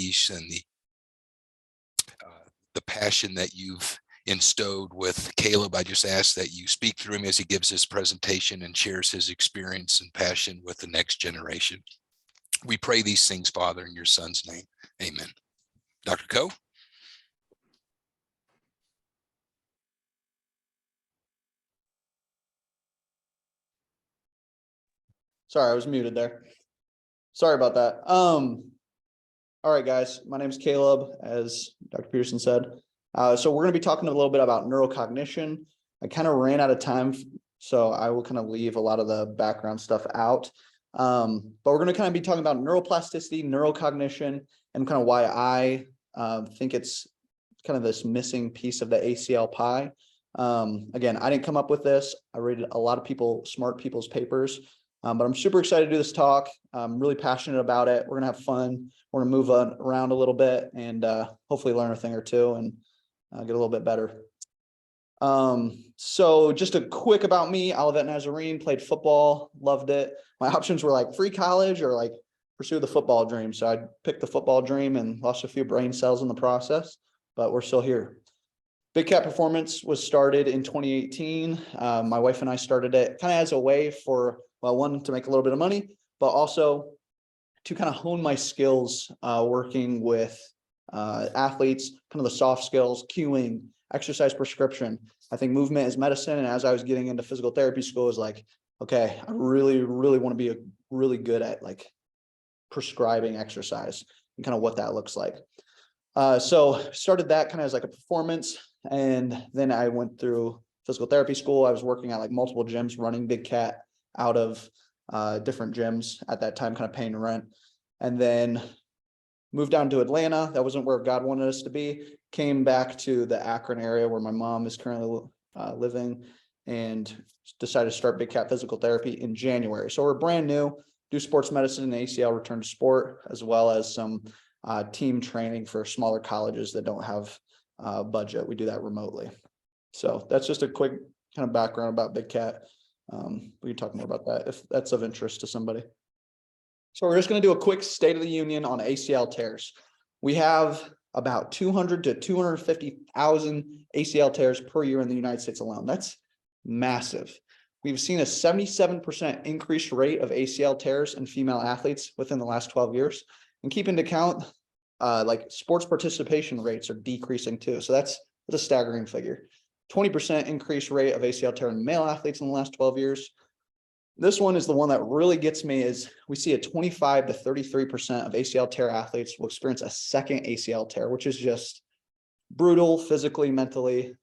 and the passion that you've instilled with Caleb. I just ask that you speak through him as he gives his presentation and shares his experience and passion with the next generation. We pray these things, Father, in your son's name. Amen. Dr. Coe? Sorry, I was muted there. Sorry about that. All right, guys, my name is Caleb, as Dr. Peterson said. So we're going to be talking a little bit about neurocognition. I kind of ran out of time, so I will kind of leave a lot of the background stuff out. But we're going to kind of be talking about neuroplasticity, neurocognition, and kind of why I think it's kind of this missing piece of the ACL pie. Again, I didn't come up with this. I read a lot of smart people's papers. But I'm super excited to do this talk. I'm really passionate about it. We're going to have fun. We're going to move around a little bit and hopefully learn a thing or two and get a little bit better. So just a quick about me. Olivet Nazarene, played football, loved it. My options were like free college or like pursue the football dream. So I picked the football dream and lost a few brain cells in the process, but we're still here. Big Cat Performance was started in 2018. My wife and I started it kind of as a way for, well, one, to make a little bit of money, but also to kind of hone my skills working with athletes, kind of the soft skills, cueing, exercise prescription. I think movement is medicine. And as I was getting into physical therapy school, I was like, okay, I really, really want to be really good at like prescribing exercise and kind of what that looks like. So started that kind of as like a performance. And then I went through physical therapy school. I was working at like multiple gyms, running Big Cat out of different gyms at that time, kind of paying rent, and then moved down to Atlanta. That wasn't where God wanted us to be. Came back to the Akron area where my mom is currently living, and decided to start Big Cat Physical Therapy in January. So we're brand new, do sports medicine and ACL return to sport, as well as some team training for smaller colleges that don't have budget. We do that remotely. So that's just a quick kind of background about Big Cat. We can talk more about that if that's of interest to somebody. So we're just going to do a quick state of the union on ACL tears. We have about 200 to 250,000 ACL tears per year in the United States alone. That's massive. We've seen a 77% increased rate of ACL tears in female athletes within the last 12 years. And keep into account, like sports participation rates are decreasing too. So that's a staggering figure. 20% increased rate of ACL tear in male athletes in the last 12 years. This one is the one that really gets me, is we see a 25 to 33% of ACL tear athletes will experience a second ACL tear, which is just brutal physically, mentally.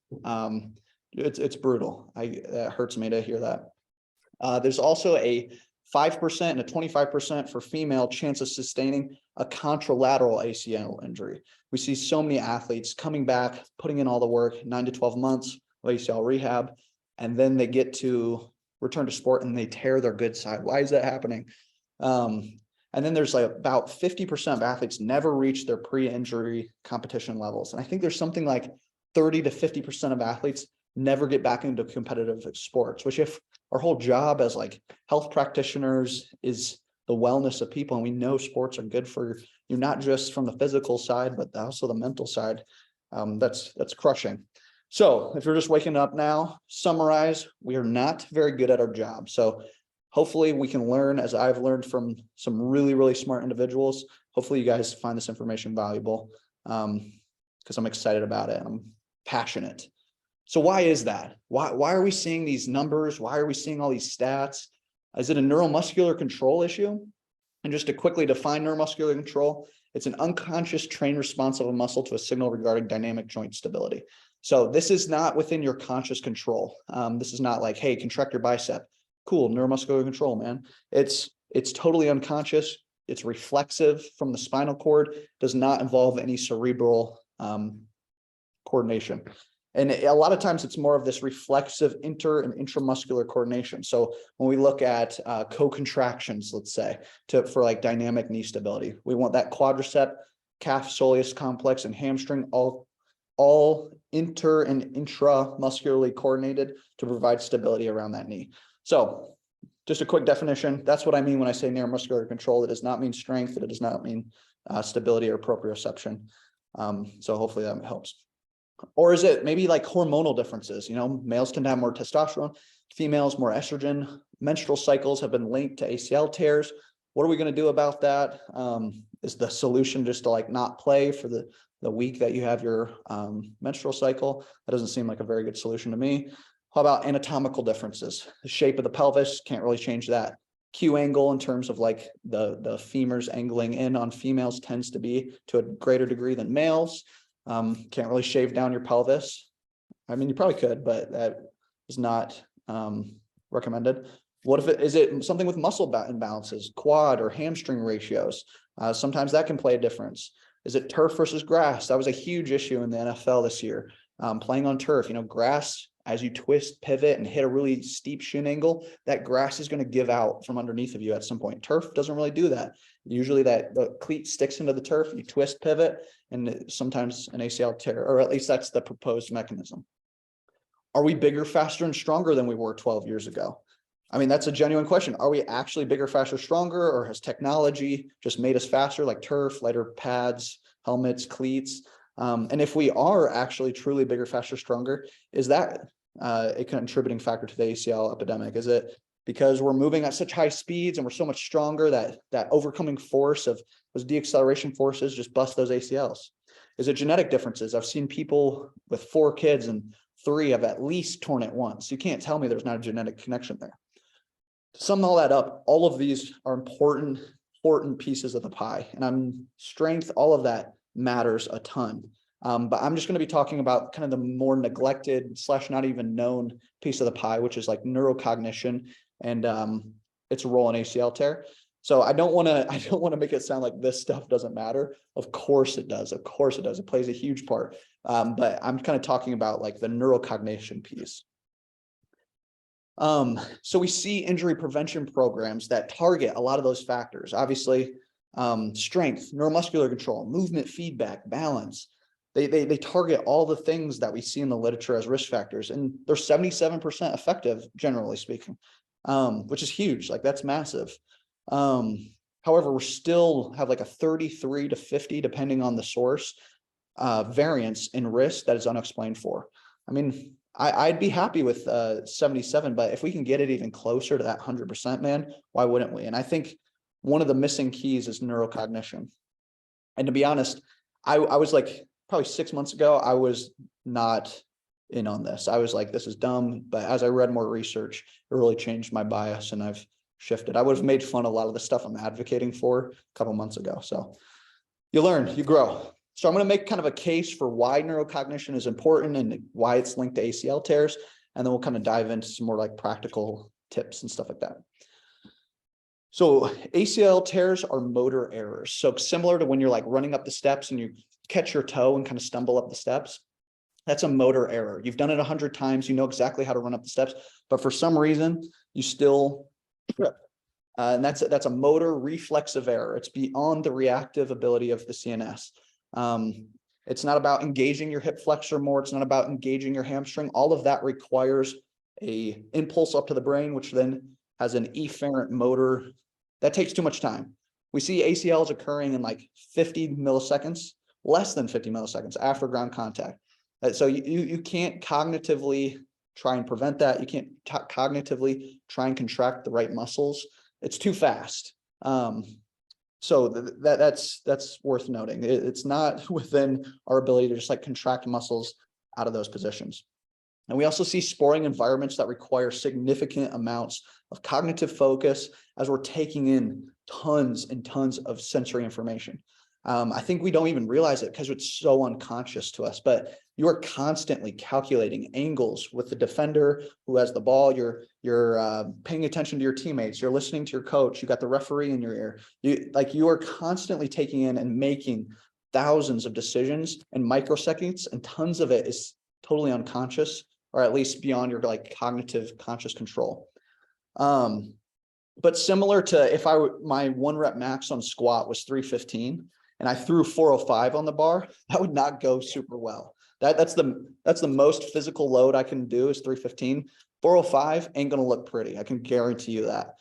It's brutal. That hurts me to hear that. There's also a 5% and a 25% for female chance of sustaining a contralateral ACL injury. We see so many athletes coming back, putting in all the work, 9 to 12 months of ACL rehab, and then they get to return to sport and they tear their good side. Why is that happening? And then there's like about 50% of athletes never reach their pre-injury competition levels. And I think there's something like 30 to 50% of athletes never get back into competitive sports, which, if our whole job as like health practitioners is the wellness of people, and we know sports are good for you, not just from the physical side, but also the mental side, that's crushing. So if you're just waking up now, summarize, we are not very good at our job. So hopefully we can learn, as I've learned from some really, really smart individuals. Hopefully you guys find this information valuable, because I'm excited about it. I'm passionate. So why is that? Why are we seeing these numbers? Why are we seeing all these stats? Is it a neuromuscular control issue? And just to quickly define neuromuscular control, it's an unconscious trained response of a muscle to a signal regarding dynamic joint stability. So this is not within your conscious control. This is not like, hey, contract your bicep. Cool, neuromuscular control, man. It's totally unconscious. It's reflexive from the spinal cord, does not involve any cerebral coordination. And a lot of times it's more of this reflexive inter and intramuscular coordination. So when we look at co-contractions, let's say, for like dynamic knee stability, we want that quadricep, calf soleus complex, and hamstring all inter and intramuscularly coordinated to provide stability around that knee. So just a quick definition. That's what I mean when I say neuromuscular control. It does not mean strength. It does not mean stability or proprioception. So hopefully that helps. Or is it maybe like hormonal differences? You know, males tend to have more testosterone, females more estrogen. Menstrual cycles have been linked to ACL tears. What are we going to do about that? Is the solution just to like not play for the week that you have your menstrual cycle? That doesn't seem like a very good solution to me. How about anatomical differences? The shape of the pelvis, can't really change that. Q angle in terms of like the femurs angling in on females tends to be to a greater degree than males. Can't really shave down your pelvis. I mean, you probably could, but that is not recommended. What if is it something with muscle imbalances, quad or hamstring ratios? Sometimes that can play a difference. Is it turf versus grass? That was a huge issue in the NFL this year. Playing on turf, you know, grass, as you twist, pivot, and hit a really steep shin angle, that grass is going to give out from underneath of you at some point. Turf doesn't really do that. Usually that the cleat sticks into the turf, you twist, pivot, and sometimes an ACL tear, or at least that's the proposed mechanism. Are we bigger, faster, and stronger than we were 12 years ago? I mean, that's a genuine question. Are we actually bigger, faster, stronger, or has technology just made us faster, like turf, lighter pads, helmets, cleats? And if we are actually truly bigger, faster, stronger, is that a contributing factor to the ACL epidemic? Is it because we're moving at such high speeds and we're so much stronger that overcoming force of those deacceleration forces just bust those ACLs? Is it genetic differences? I've seen people with 4 kids and 3 have at least torn it once. You can't tell me there's not a genetic connection there. To sum all that up, all of these are important pieces of the pie, and strength, all of that matters a ton. But I'm just going to be talking about kind of the more neglected / not even known piece of the pie, which is like neurocognition and its role in ACL tear. So I don't want to make it sound like this stuff doesn't matter. Of course it does. Of course it does. It plays a huge part. But I'm kind of talking about like the neurocognition piece. So we see injury prevention programs that target a lot of those factors. Obviously, strength, neuromuscular control, movement feedback, balance. They target all the things that we see in the literature as risk factors, and they're 77% effective, generally speaking, which is huge. Like, that's massive. However, we still have like a 33 to 50, depending on the source, variance in risk that is unexplained for. I mean, I'd be happy with 77, but if we can get it even closer to that 100%, man, why wouldn't we? And I think one of the missing keys is neurocognition. And to be honest, I was like, probably 6 months ago, I was not in on this. I was like, this is dumb. But as I read more research, it really changed my bias and I've shifted. I would have made fun of a lot of the stuff I'm advocating for a couple months ago. So you learn, you grow. So I'm going to make kind of a case for why neurocognition is important and why it's linked to ACL tears. And then we'll kind of dive into some more like practical tips and stuff like that. So ACL tears are motor errors. So similar to when you're like running up the steps and you catch your toe and kind of stumble up the steps, that's a motor error. You've done it 100 times. You know exactly how to run up the steps, but for some reason you still trip. And that's a motor reflexive error. It's beyond the reactive ability of the CNS. It's not about engaging your hip flexor more. It's not about engaging your hamstring. All of that requires a impulse up to the brain, which then has an efferent motor. That takes too much time. We see ACLs occurring in like 50 milliseconds, less than 50 milliseconds after ground contact. So you can't cognitively try and prevent that. You can't cognitively try and contract the right muscles. It's too fast. So that's worth noting. It's not within our ability to just like contract muscles out of those positions. And we also see sporting environments that require significant amounts of cognitive focus as we're taking in tons and tons of sensory information. I think we don't even realize it because it's so unconscious to us, but you are constantly calculating angles with the defender who has the ball. You're paying attention to your teammates. You're listening to your coach. You got the referee in your ear. You are constantly taking in and making thousands of decisions in microseconds, and tons of it is totally unconscious, or at least beyond your like cognitive conscious control. But similar to if my 1 rep max on squat was 315 and I threw 405 on the bar, that would not go super well. That's the most physical load I can do is 315. 405 ain't going to look pretty. I can guarantee you that.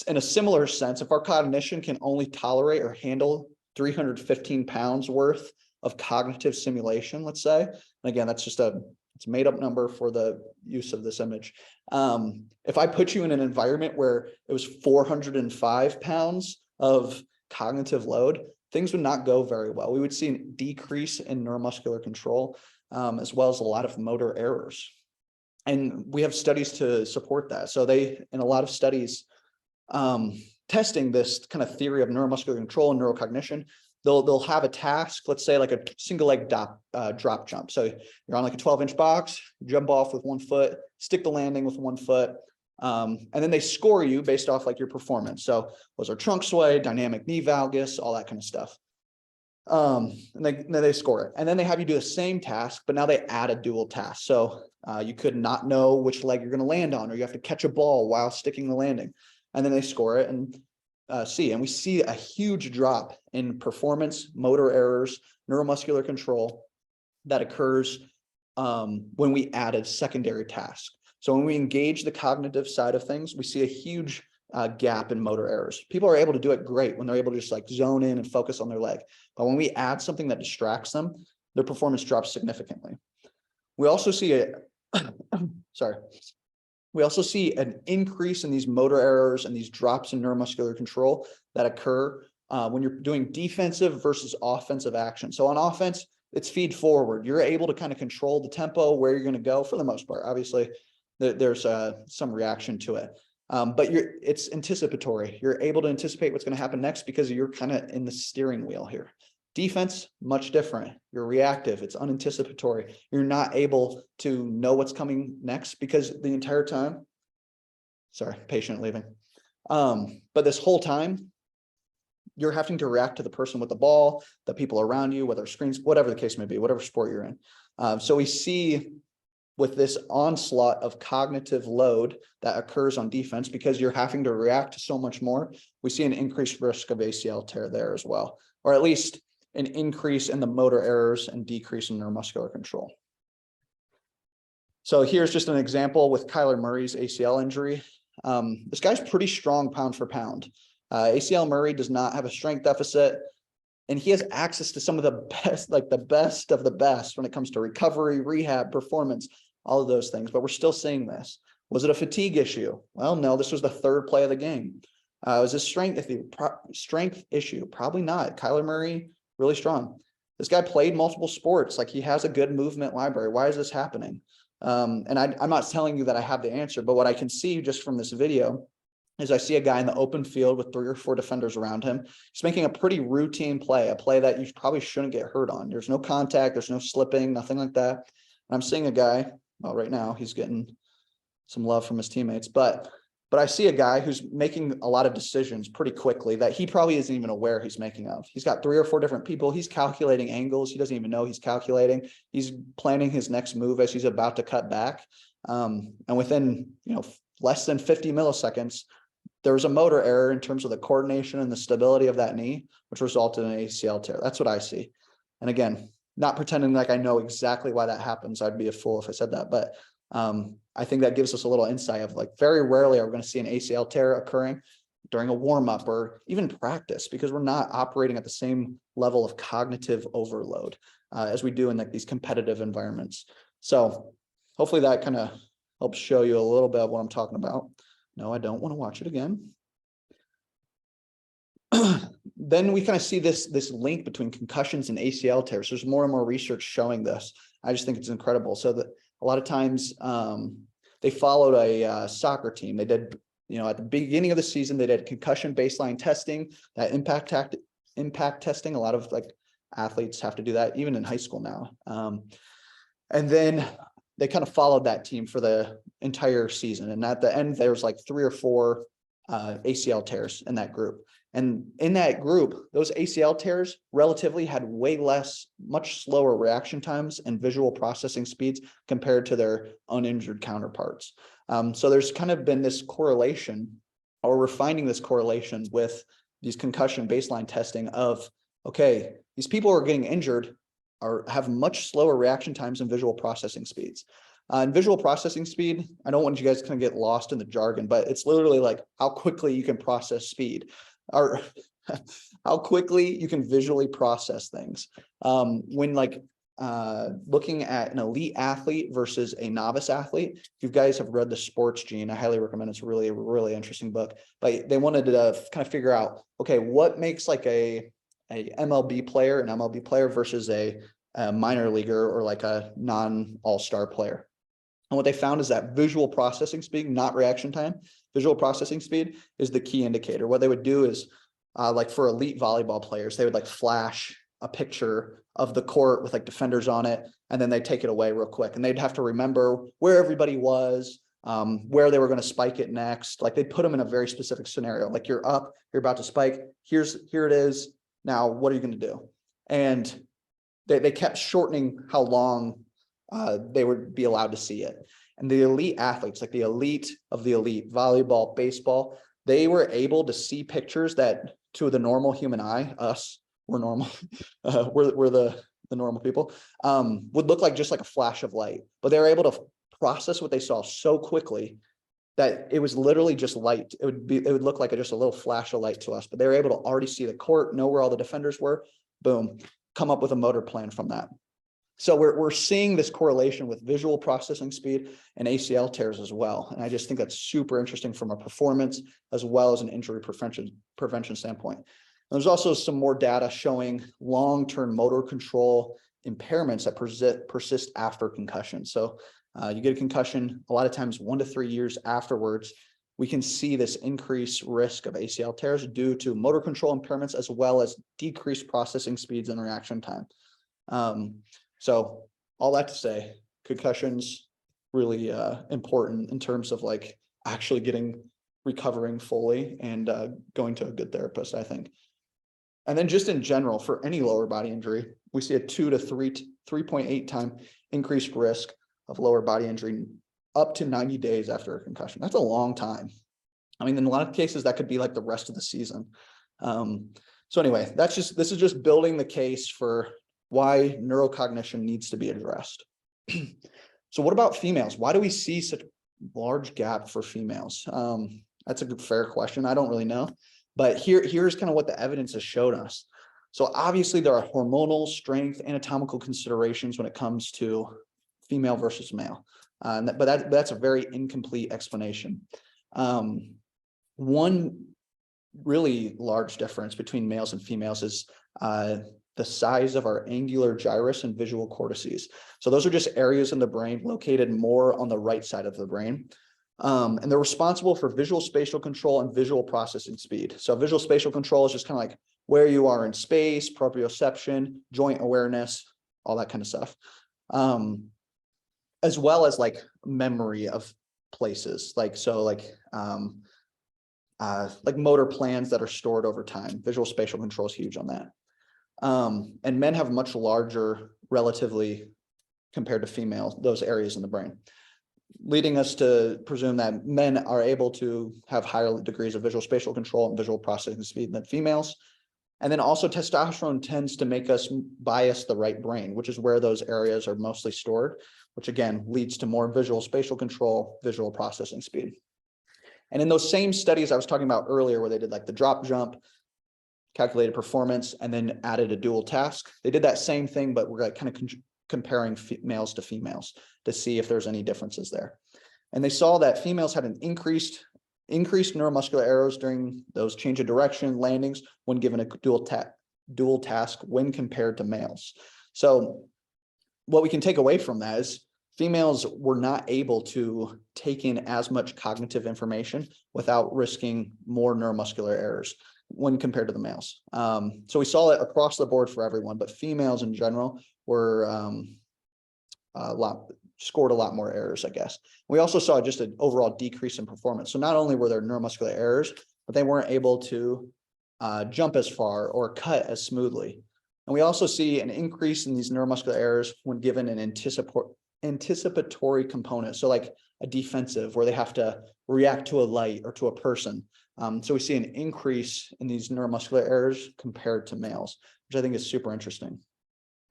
In a similar sense, if our cognition can only tolerate or handle 315 pounds worth of cognitive simulation, let's say. And again, that's just it's a made up number for the use of this image. If I put you in an environment where it was 405 pounds of cognitive load, things would not go very well. We would see a decrease in neuromuscular control, as well as a lot of motor errors. And we have studies to support that. So they, in a lot of studies, testing this kind of theory of neuromuscular control and neurocognition, they'll have a task, let's say like a single leg drop jump. So you're on like a 12-inch box, jump off with 1 foot, stick the landing with 1 foot. And then they score you based off like your performance. So was our trunk sway, dynamic knee valgus, all that kind of stuff. And then they score it. And then they have you do the same task, but now they add a dual task. So you could not know which leg you're going to land on, or you have to catch a ball while sticking the landing. And then they score it and and we see a huge drop in performance, motor errors, neuromuscular control that occurs when we add a secondary task. So when we engage the cognitive side of things, we see a huge gap in motor errors. People are able to do it great when they're able to just like zone in and focus on their leg. But when we add something that distracts them, their performance drops significantly. We also see we also see an increase in these motor errors and these drops in neuromuscular control that occur when you're doing defensive versus offensive action. So on offense, it's feed forward. You're able to kind of control the tempo, where you're going to go for the most part. Obviously, there's some reaction to it, but it's anticipatory. You're able to anticipate what's going to happen next because you're kind of in the steering wheel here. Defense, much different. You're reactive. It's unanticipatory. You're not able to know what's coming next because the entire time, sorry, patient leaving. But this whole time, you're having to react to the person with the ball, the people around you, whether screens, whatever the case may be, whatever sport you're in. So we see with this onslaught of cognitive load that occurs on defense, because you're having to react to so much more, we see an increased risk of ACL tear there as well, or at least an increase in the motor errors and decrease in neuromuscular control. So here's just an example with Kyler Murray's ACL injury. This guy's pretty strong pound for pound. ACL Murray does not have a strength deficit, and he has access to some of the best, like the best of the best when it comes to recovery, rehab, performance, all of those things, but we're still seeing this. Was it a fatigue issue? Well, no, this was the 3rd play of the game. Was this strength issue? Probably not. Kyler Murray, really strong. This guy played multiple sports. Like, he has a good movement library. Why is this happening? And I'm not telling you that I have the answer, but what I can see just from this video is I see a guy in the open field with 3 or 4 defenders around him. He's making a pretty routine play, a play that you probably shouldn't get hurt on. There's no contact, there's no slipping, nothing like that. And I'm seeing a guy, well, right now he's getting some love from his teammates, but I see a guy who's making a lot of decisions pretty quickly that he probably isn't even aware he's making of. He's got 3 or 4 different people. He's calculating angles. He doesn't even know he's calculating. He's planning his next move as he's about to cut back. And within, less than 50 milliseconds, there was a motor error in terms of the coordination and the stability of that knee, which resulted in an ACL tear. That's what I see. And again, not pretending like I know exactly why that happens. I'd be a fool if I said that, but I think that gives us a little insight of, like, very rarely are we going to see an ACL tear occurring during a warm-up or even practice, because we're not operating at the same level of cognitive overload as we do in like these competitive environments. So hopefully that kind of helps show you a little bit of what I'm talking about. No, I don't want to watch it again. Then we kind of see this link between concussions and ACL tears. There's more and more research showing this. I just think it's incredible. So that a lot of times they followed a soccer team. They did, at the beginning of the season, they did concussion baseline testing, that impact testing. A lot of like athletes have to do that even in high school now. And then they kind of followed that team for the entire season. And at the end, there was like 3 or 4 ACL tears in that group. And in that group, those ACL tears relatively had way less, much slower reaction times and visual processing speeds compared to their uninjured counterparts. So there's kind of been this correlation, or we're finding this correlation with these concussion baseline testing of, okay, these people who are getting injured have much slower reaction times and visual processing speeds. And visual processing speed, I don't want you guys to kind of get lost in the jargon, but it's literally like how quickly you can process speed or how quickly you can visually process things. When looking at an elite athlete versus a novice athlete, if you guys have read The Sports Gene, I highly recommend. It's really, really interesting book. But they wanted to kind of figure out, okay, what makes like a MLB player, an MLB player versus a minor leaguer or like a non-all-star player. And what they found is that visual processing speed, not reaction time, visual processing speed is the key indicator. What they would do is like for elite volleyball players, they would like flash a picture of the court with like defenders on it, and then they take it away real quick. And they'd have to remember where everybody was, where they were going to spike it next. Like they'd put them in a very specific scenario. Like you're up, you're about to spike. Here it is. Now, what are you going to do? And they kept shortening how long they would be allowed to see it. And the elite athletes, like the elite of the elite, volleyball, baseball, they were able to see pictures that to the normal human eye, us, we're normal, we're the normal people, would look like just like a flash of light. But they were able to process what they saw so quickly that it was literally just light. It would look like just a little flash of light to us, but they were able to already see the court, know where all the defenders were, boom, come up with a motor plan from that. So we're seeing this correlation with visual processing speed and ACL tears as well. And I just think that's super interesting from a performance as well as an injury prevention standpoint. And there's also some more data showing long-term motor control impairments that persist after concussion. So you get a concussion, a lot of times 1 to 3 years afterwards, we can see this increased risk of ACL tears due to motor control impairments as well as decreased processing speeds and reaction time. So all that to say, concussions really important in terms of like actually recovering fully and going to a good therapist, I think. And then just in general, for any lower body injury, we see a 2 to 3.8 time increased risk of lower body injury up to 90 days after a concussion. That's a long time. I mean, in a lot of cases, that could be like the rest of the season. So anyway, this is just building the case for why neurocognition needs to be addressed. So what about females? Why do we see such a large gap for females? That's a good, fair question. I don't really know, but here's kind of what the evidence has showed us. So obviously there are hormonal, strength, anatomical considerations when it comes to female versus male. But that's a very incomplete explanation. One really large difference between males and females is the size of our angular gyrus and visual cortices. So those are just areas in the brain located more on the right side of the brain. And they're responsible for visual spatial control and visual processing speed. So visual spatial control is just kind of like where you are in space, proprioception, joint awareness, all that kind of stuff. As well as like memory of places, like motor plans that are stored over time. Visual spatial control is huge on that. And men have much larger relatively compared to females, those areas in the brain, leading us to presume that men are able to have higher degrees of visual spatial control and visual processing speed than females. And then also testosterone tends to make us bias the right brain, which is where those areas are mostly stored, which again leads to more visual spatial control, visual processing speed. And in those same studies I was talking about earlier, where they did like the drop jump, calculated performance, and then added a dual task, they did that same thing, but we're like kind of comparing males to females to see if there's any differences there. And they saw that females had an increased neuromuscular errors during those change of direction landings when given a dual task when compared to males. So what we can take away from that is females were not able to take in as much cognitive information without risking more neuromuscular errors when compared to the males. So we saw it across the board for everyone, but females in general were scored a lot more errors, I guess. We also saw just an overall decrease in performance. So not only were there neuromuscular errors, but they weren't able to jump as far or cut as smoothly. And we also see an increase in these neuromuscular errors when given an anticipatory component. So like a defensive, where they have to react to a light or to a person. So we see an increase in these neuromuscular errors compared to males, which I think is super interesting.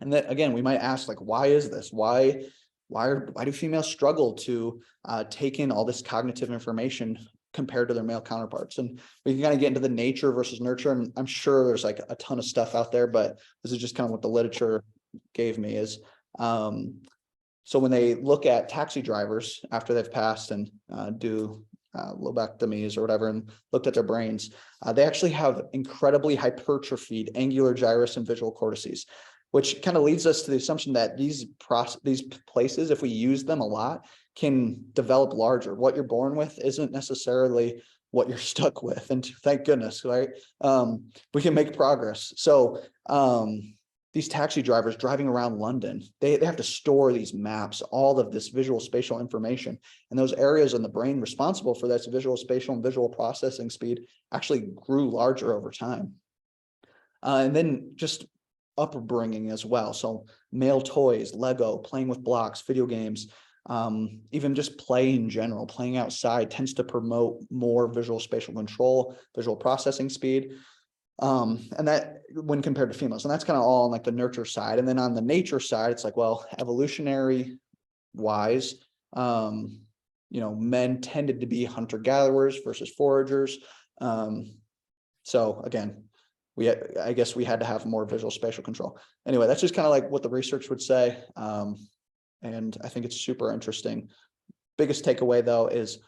And that, again, we might ask, like, why is this? Why do females struggle to take in all this cognitive information compared to their male counterparts. And we can kind of get into the nature versus nurture. And I'm sure there's like a ton of stuff out there, but this is just kind of what the literature gave me is, so when they look at taxi drivers after they've passed and do lobectomies or whatever, and looked at their brains, they actually have incredibly hypertrophied angular gyrus and visual cortices, which kind of leads us to the assumption that these places, if we use them a lot, can develop larger. What you're born with isn't necessarily what you're stuck with. And thank goodness, right? We can make progress. So these taxi drivers driving around London, they have to store these maps, all of this visual spatial information. And those areas in the brain responsible for this visual spatial and visual processing speed actually grew larger over time. And then just upbringing as well. So male toys, Lego, playing with blocks, video games, even just play in general, playing outside tends to promote more visual spatial control, visual processing speed. And that when compared to females, and that's kind of all on like the nurture side. And then on the nature side, it's like, well, evolutionary wise, men tended to be hunter-gatherers versus foragers. So again, I guess we had to have more visual spatial control. Anyway, that's just kind of like what the research would say. And I think it's super interesting. Biggest takeaway though is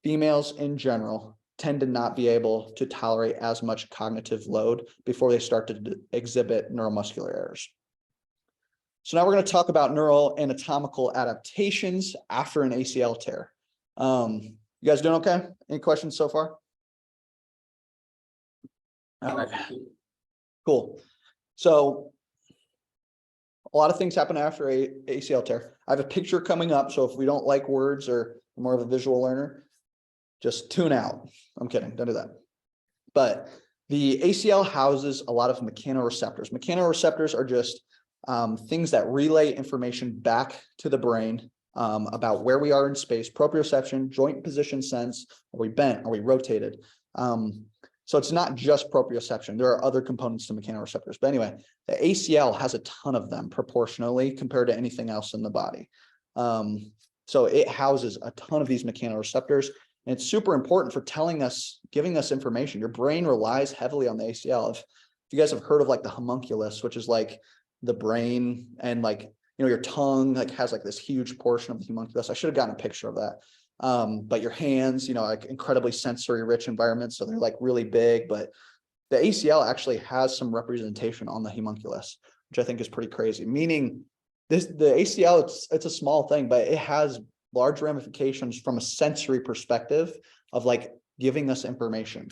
females in general tend to not be able to tolerate as much cognitive load before they start to exhibit neuromuscular errors. So now we're going to talk about neural anatomical adaptations after an ACL tear. You guys doing okay? Any questions so far? All right, cool. So a lot of things happen after a ACL tear. I have a picture coming up, so if we don't like words or more of a visual learner, just tune out. I'm kidding, don't do that. But the ACL houses a lot of mechanoreceptors. Mechanoreceptors are just things that relay information back to the brain about where we are in space, proprioception, joint position sense. Are we bent? Are we rotated? So it's not just proprioception. There are other components to mechanoreceptors. But anyway, the ACL has a ton of them proportionally compared to anything else in the body. So it houses a ton of these mechanoreceptors. And it's super important for giving us information. Your brain relies heavily on the ACL. If you guys have heard of like the homunculus, which is like the brain and like, your tongue like has like this huge portion of the homunculus. I should have gotten a picture of that. But your hands, like incredibly sensory rich environments. So they're like really big, but the ACL actually has some representation on the homunculus, which I think is pretty crazy. Meaning the ACL, it's a small thing, but it has large ramifications from a sensory perspective of like giving us information.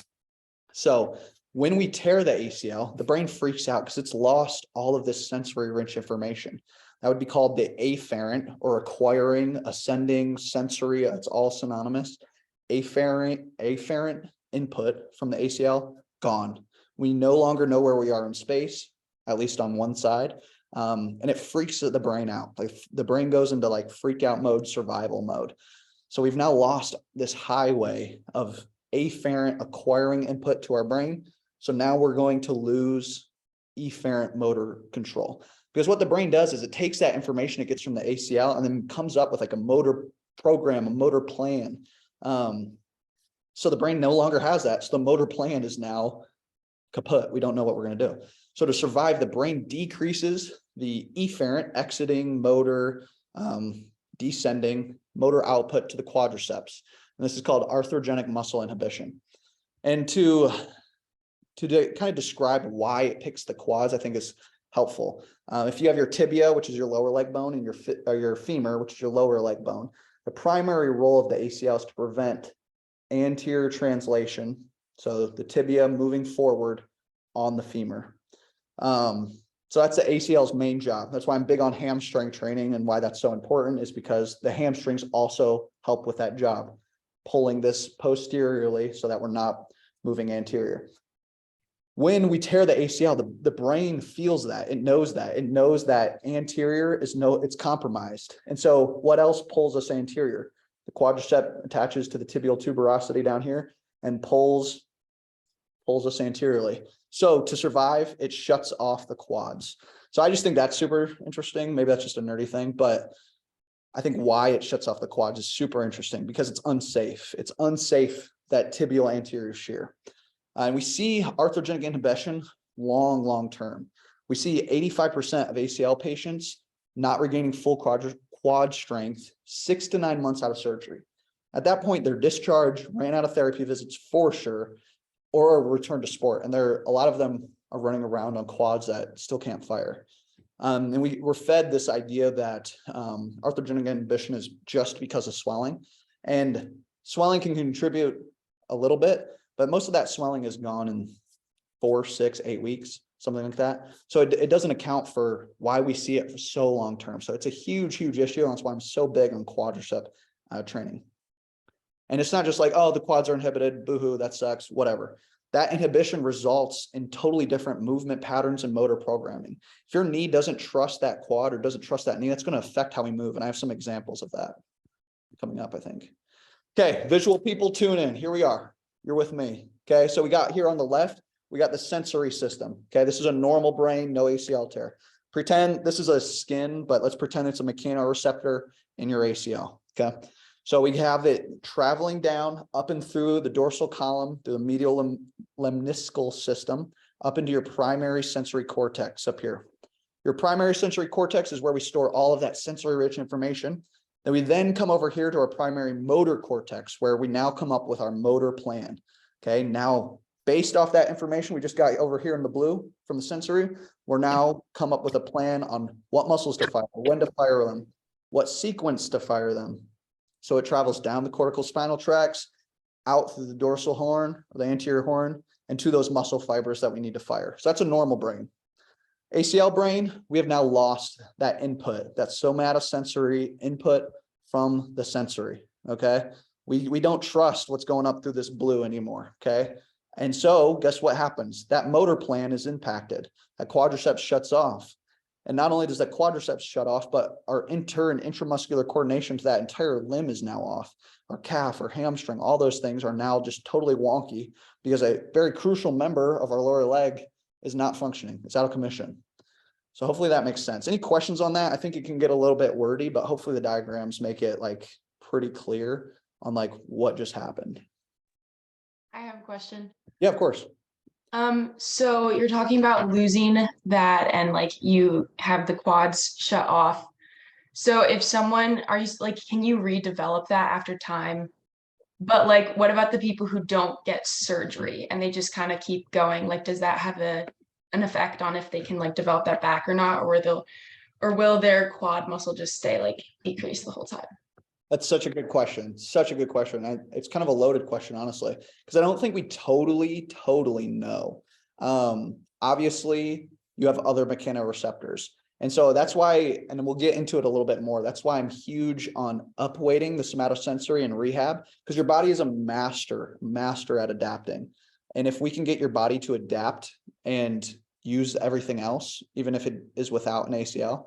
So when we tear the ACL, the brain freaks out because it's lost all of this sensory rich information. That would be called the afferent or acquiring, ascending, sensory. It's all synonymous. Afferent input from the ACL, gone. We no longer know where we are in space, at least on one side. And it freaks the brain out. Like the brain goes into like freak out mode, survival mode. So we've now lost this highway of afferent acquiring input to our brain. So now we're going to lose efferent motor control. Because what the brain does is it takes that information it gets from the ACL and then comes up with like a motor program, a motor plan. So the brain no longer has that. So the motor plan is now kaput. We don't know what we're going to do. So to survive, the brain decreases the efferent exiting motor, descending motor output to the quadriceps. And this is called arthrogenic muscle inhibition. And to kind of describe why it picks the quads, I think is helpful. If you have your tibia, which is your lower leg bone, and your femur, which is your lower leg bone, the primary role of the ACL is to prevent anterior translation. So the tibia moving forward on the femur. So that's the ACL's main job. That's why I'm big on hamstring training, and why that's so important is because the hamstrings also help with that job, pulling this posteriorly so that we're not moving anterior. When we tear the ACL, the brain feels that. It knows that anterior it's compromised. And so what else pulls us anterior? The quadricep attaches to the tibial tuberosity down here and pulls us anteriorly. So to survive, it shuts off the quads. So I just think that's super interesting. Maybe that's just a nerdy thing, but I think why it shuts off the quads is super interesting because it's unsafe. It's unsafe, that tibial anterior shear. And we see arthrogenic inhibition long term. We see 85% of ACL patients not regaining full quad strength 6 to 9 months out of surgery. At that point, they're discharged, ran out of therapy visits for sure, or return to sport. And a lot of them are running around on quads that still can't fire. And we're fed this idea that arthrogenic inhibition is just because of swelling, and swelling can contribute a little bit, but most of that swelling is gone in 4, 6, 8 weeks, something like that. So it doesn't account for why we see it for so long term. So it's a huge issue. And that's why I'm so big on quadricep training. And it's not just like, oh, the quads are inhibited, boohoo, that sucks, whatever. That inhibition results in totally different movement patterns and motor programming. If your knee doesn't trust that quad or doesn't trust that knee, that's going to affect how we move. And I have some examples of that coming up, I think. Okay, visual people, tune in. Here we are. You're with me. Okay, so we got here on the left, we got the sensory system. Okay, this is a normal brain, no ACL tear. Pretend this is a skin, but let's pretend it's a mechanoreceptor in your ACL. Okay. So we have it traveling down up and through the dorsal column, through the medial lemniscal system, up into your primary sensory cortex up here. Your primary sensory cortex is where we store all of that sensory rich information. Then we then come over here to our primary motor cortex, where we now come up with our motor plan. Okay, now based off that information we just got over here in the blue from the sensory, we're now come up with a plan on what muscles to fire, when to fire them, what sequence to fire them. So it travels down the cortical spinal tracts, out through the dorsal horn, or the anterior horn, and to those muscle fibers that we need to fire. So that's a normal brain. ACL brain, we have now lost that input, that somatosensory input from the sensory, okay? We don't trust what's going up through this blue anymore, okay? And so guess what happens? That motor plan is impacted. That quadriceps shuts off. And not only does that quadriceps shut off, but our inter and intramuscular coordination to that entire limb is now off. Our calf or hamstring, all those things are now just totally wonky because a very crucial member of our lower leg is not functioning. It's out of commission. So hopefully that makes sense. Any questions on that? I think it can get a little bit wordy, but hopefully the diagrams make it like pretty clear on like what just happened. I have a question. Yeah, of course. So you're talking about losing that and like you have the quads shut off. So if someone, are you like, can you redevelop that after time? But like, what about the people who don't get surgery and they just kind of keep going? Like, does that have an effect on if they can like develop that back or not, or will their quad muscle just stay like decreased the whole time? That's such a good question. Such a good question. It's kind of a loaded question, honestly, because I don't think we totally know. Obviously, you have other mechanoreceptors. And so that's why, and we'll get into it a little bit more. That's why I'm huge on upweighting the somatosensory and rehab, because your body is a master at adapting. And if we can get your body to adapt and use everything else, even if it is without an ACL,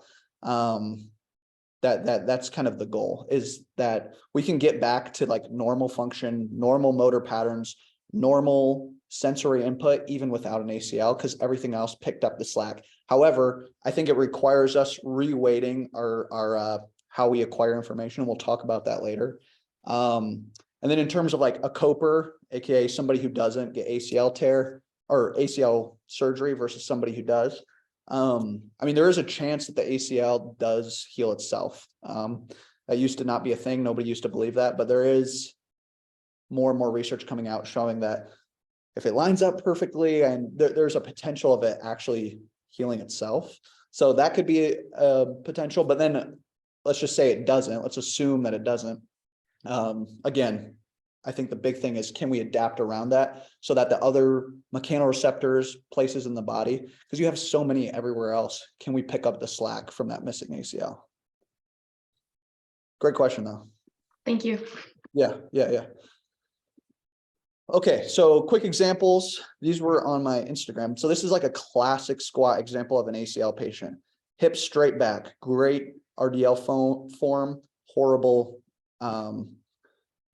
that's kind of the goal, is that we can get back to like normal function, normal motor patterns, normal sensory input, even without an ACL, because everything else picked up the slack. However, I think it requires us reweighting our how we acquire information. We'll talk about that later. And then in terms of like a coper, aka somebody who doesn't get ACL tear or ACL surgery versus somebody who does, I mean, there is a chance that the ACL does heal itself. That used to not be a thing. Nobody used to believe that, but there is more and more research coming out showing that if it lines up perfectly, and there's a potential of it actually healing itself. So that could be a potential, but then let's just say it doesn't. Let's assume that it doesn't. Again, I think the big thing is, can we adapt around that so that the other mechanoreceptors, places in the body, because you have so many everywhere else, can we pick up the slack from that missing ACL? Great question though. Thank you. Yeah. Okay, so quick examples. These were on my Instagram. So this is like a classic squat example of an ACL patient. Hips straight back, great RDL form, horrible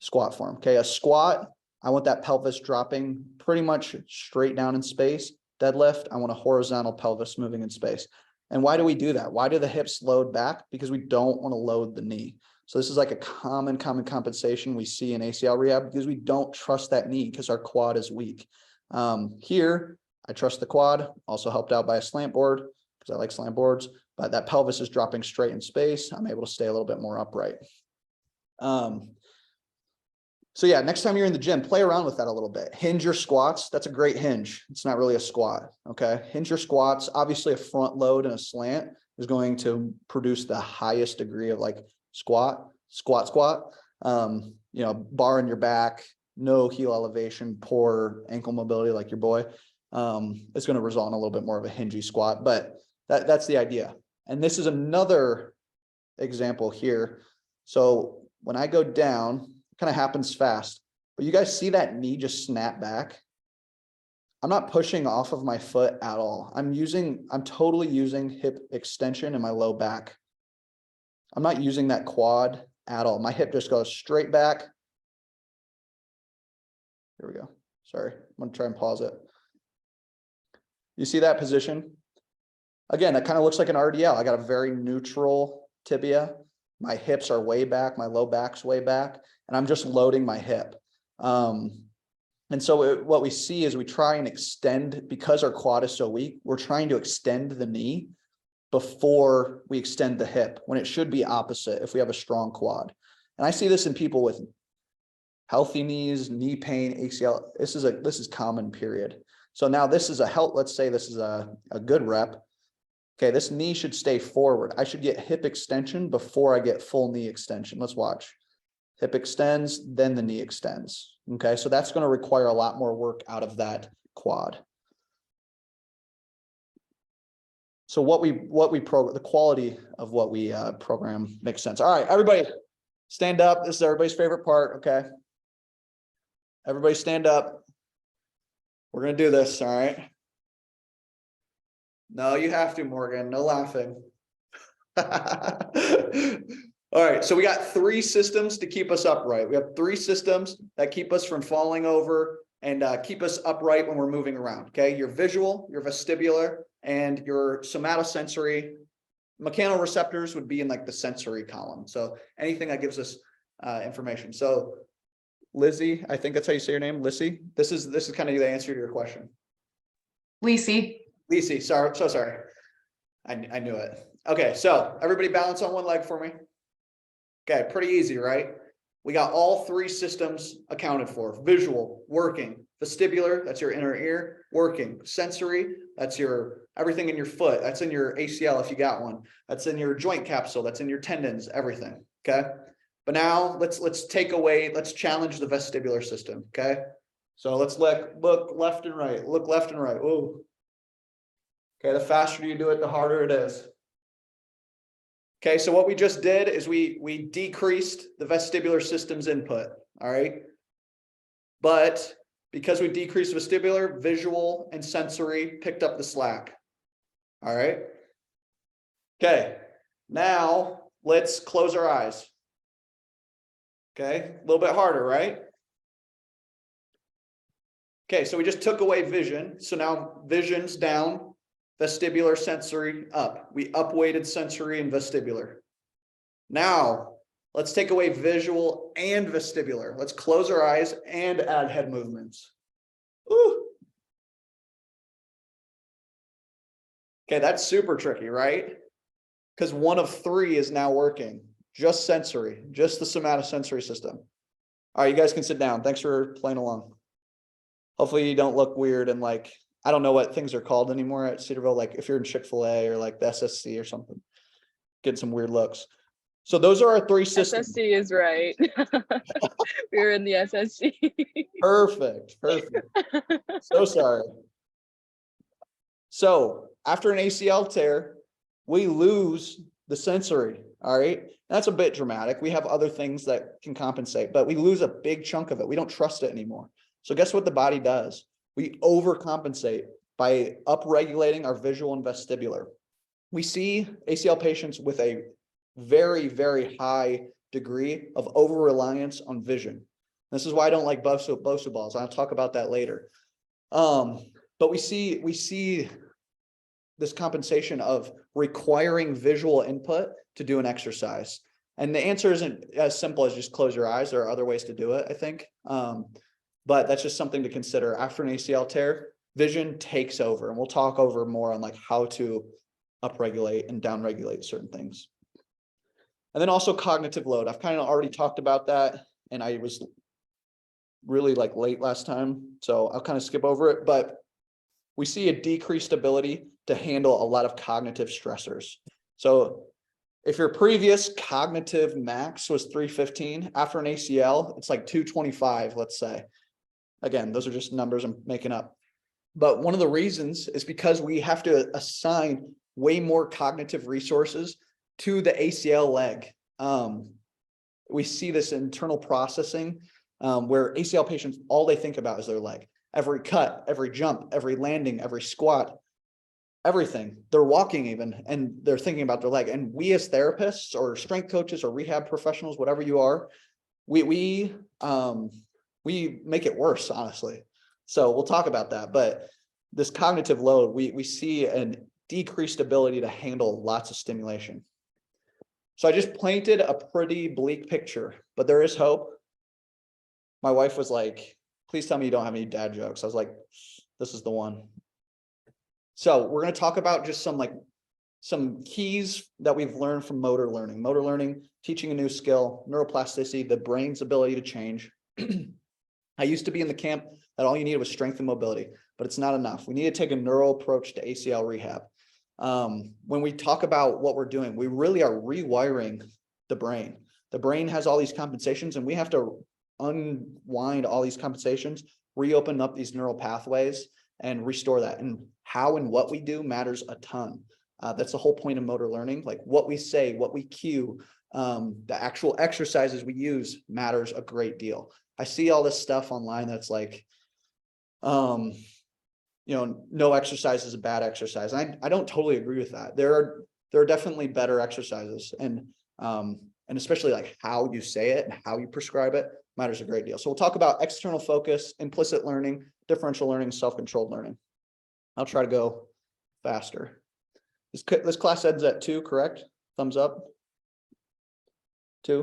squat form. Okay, a squat, I want that pelvis dropping pretty much straight down in space. Deadlift, I want a horizontal pelvis moving in space. And why do we do that? Why do the hips load back? Because we don't want to load the knee. So this is like a common compensation we see in ACL rehab, because we don't trust that knee because our quad is weak. Here, I trust the quad, also helped out by a slant board because I like slant boards, but that pelvis is dropping straight in space. I'm able to stay a little bit more upright. So yeah, next time you're in the gym, play around with that a little bit. Hinge your squats. That's a great hinge. It's not really a squat. Okay. Hinge your squats. Obviously a front load and a slant is going to produce the highest degree of like squat. You know, bar in your back, no heel elevation, poor ankle mobility like your boy. It's going to result in a little bit more of a hingy squat, but that's the idea. And this is another example here. So when I go down, kind of happens fast, but you guys see that knee just snap back. I'm not pushing off of my foot at all. I'm totally using hip extension in my low back. I'm not using that quad at all. My hip just goes straight back. Here we go. Sorry, I'm gonna try and pause it. You see that position? Again, that kind of looks like an RDL. I got a very neutral tibia. My hips are way back, my low back's way back, and I'm just loading my hip. And so what we see is we try and extend, because our quad is so weak, we're trying to extend the knee before we extend the hip, when it should be opposite if we have a strong quad. And I see this in people with healthy knees, knee pain, ACL. This is common, period. So now this is let's say this is a good rep. Okay, this knee should stay forward. I should get hip extension before I get full knee extension. Let's watch. Hip extends, then the knee extends. Okay, so that's going to require a lot more work out of that quad. So the quality of what we program makes sense. All right, everybody stand up. This is everybody's favorite part. Okay, everybody stand up. We're going to do this. All right. No, you have to, Morgan. No laughing. All right, so we got 3 systems to keep us upright. We have 3 systems that keep us from falling over and keep us upright when we're moving around. Okay, your visual, your vestibular, and your somatosensory. Mechanoreceptors would be in like the sensory column. So anything that gives us information. So Lizzie, I think that's how you say your name, Lissy. This is kind of the answer to your question. Lisi. Sorry, so sorry. I knew it. Okay, so everybody balance on one leg for me. Okay, pretty easy, right? We got all 3 systems accounted for. Visual, working. Vestibular, that's your inner ear, working. Sensory, that's your everything in your foot. That's in your ACL if you got one. That's in your joint capsule. That's in your tendons, everything. Okay. But now let's challenge the vestibular system. Okay. So let's look left and right. Look left and right. Ooh. Okay, the faster you do it, the harder it is. Okay, so what we just did is we decreased the vestibular system's input, all right? But because we decreased vestibular, visual and sensory picked up the slack, all right? Okay, now let's close our eyes. Okay, a little bit harder, right? Okay, so we just took away vision. So now vision's down. Vestibular, sensory, up. We upweighted sensory and vestibular. Now, let's take away visual and vestibular. Let's close our eyes and add head movements. Ooh. Okay, that's super tricky, right? Because one of 3 is now working. Just sensory, just the somatosensory system. All right, you guys can sit down. Thanks for playing along. Hopefully you don't look weird and like, I don't know what things are called anymore at Cedarville. Like if you're in Chick-fil-A or like the SSC or something, get some weird looks. So those are our 3 systems. SSC is right. We were in the SSC. Perfect. So sorry. So after an ACL tear, we lose the sensory. All right. That's a bit dramatic. We have other things that can compensate, but we lose a big chunk of it. We don't trust it anymore. So guess what the body does? We overcompensate by upregulating our visual and vestibular. We see ACL patients with a very, very high degree of over-reliance on vision. This is why I don't like Bosu balls. I'll talk about that later. But we see this compensation of requiring visual input to do an exercise? And the answer isn't as simple as just close your eyes. There are other ways to do it, I think. But that's just something to consider. After an ACL tear, vision takes over, and we'll talk over more on like how to upregulate and downregulate certain things. And then also cognitive load. I've kind of already talked about that, and I was really like late last time, so I'll kind of skip over it. But we see a decreased ability to handle a lot of cognitive stressors. So if your previous cognitive max was 315, after an ACL, it's like 225, let's say. Again, those are just numbers I'm making up. But one of the reasons is because we have to assign way more cognitive resources to the ACL leg. We see this internal processing where ACL patients, all they think about is their leg. Every cut, every jump, every landing, every squat, everything. They're walking even, and they're thinking about their leg. And we as therapists or strength coaches or rehab professionals, whatever you are, we make it worse, honestly. So we'll talk about that. But this cognitive load, we see a decreased ability to handle lots of stimulation. So I just painted a pretty bleak picture, but there is hope. My wife was like, please tell me you don't have any dad jokes. I was like, this is the one. So we're going to talk about just some keys that we've learned from motor learning. Motor learning, teaching a new skill, neuroplasticity, the brain's ability to change. I used to be in the camp that all you needed was strength and mobility, but it's not enough. We need to take a neural approach to ACL rehab. When we talk about what we're doing, we really are rewiring the brain. The brain has all these compensations, and we have to unwind all these compensations, reopen up these neural pathways, and restore that. And how and what we do matters a ton. That's the whole point of motor learning. Like what we say, what we cue, the actual exercises we use matters a great deal. I see all this stuff online that's like, no exercise is a bad exercise. I don't totally agree with that. There are definitely better exercises, and especially like how you say it and how you prescribe it matters a great deal. So we'll talk about external focus, implicit learning, differential learning, self-controlled learning. I'll try to go faster. This class ends at 2, correct? Thumbs up. 2.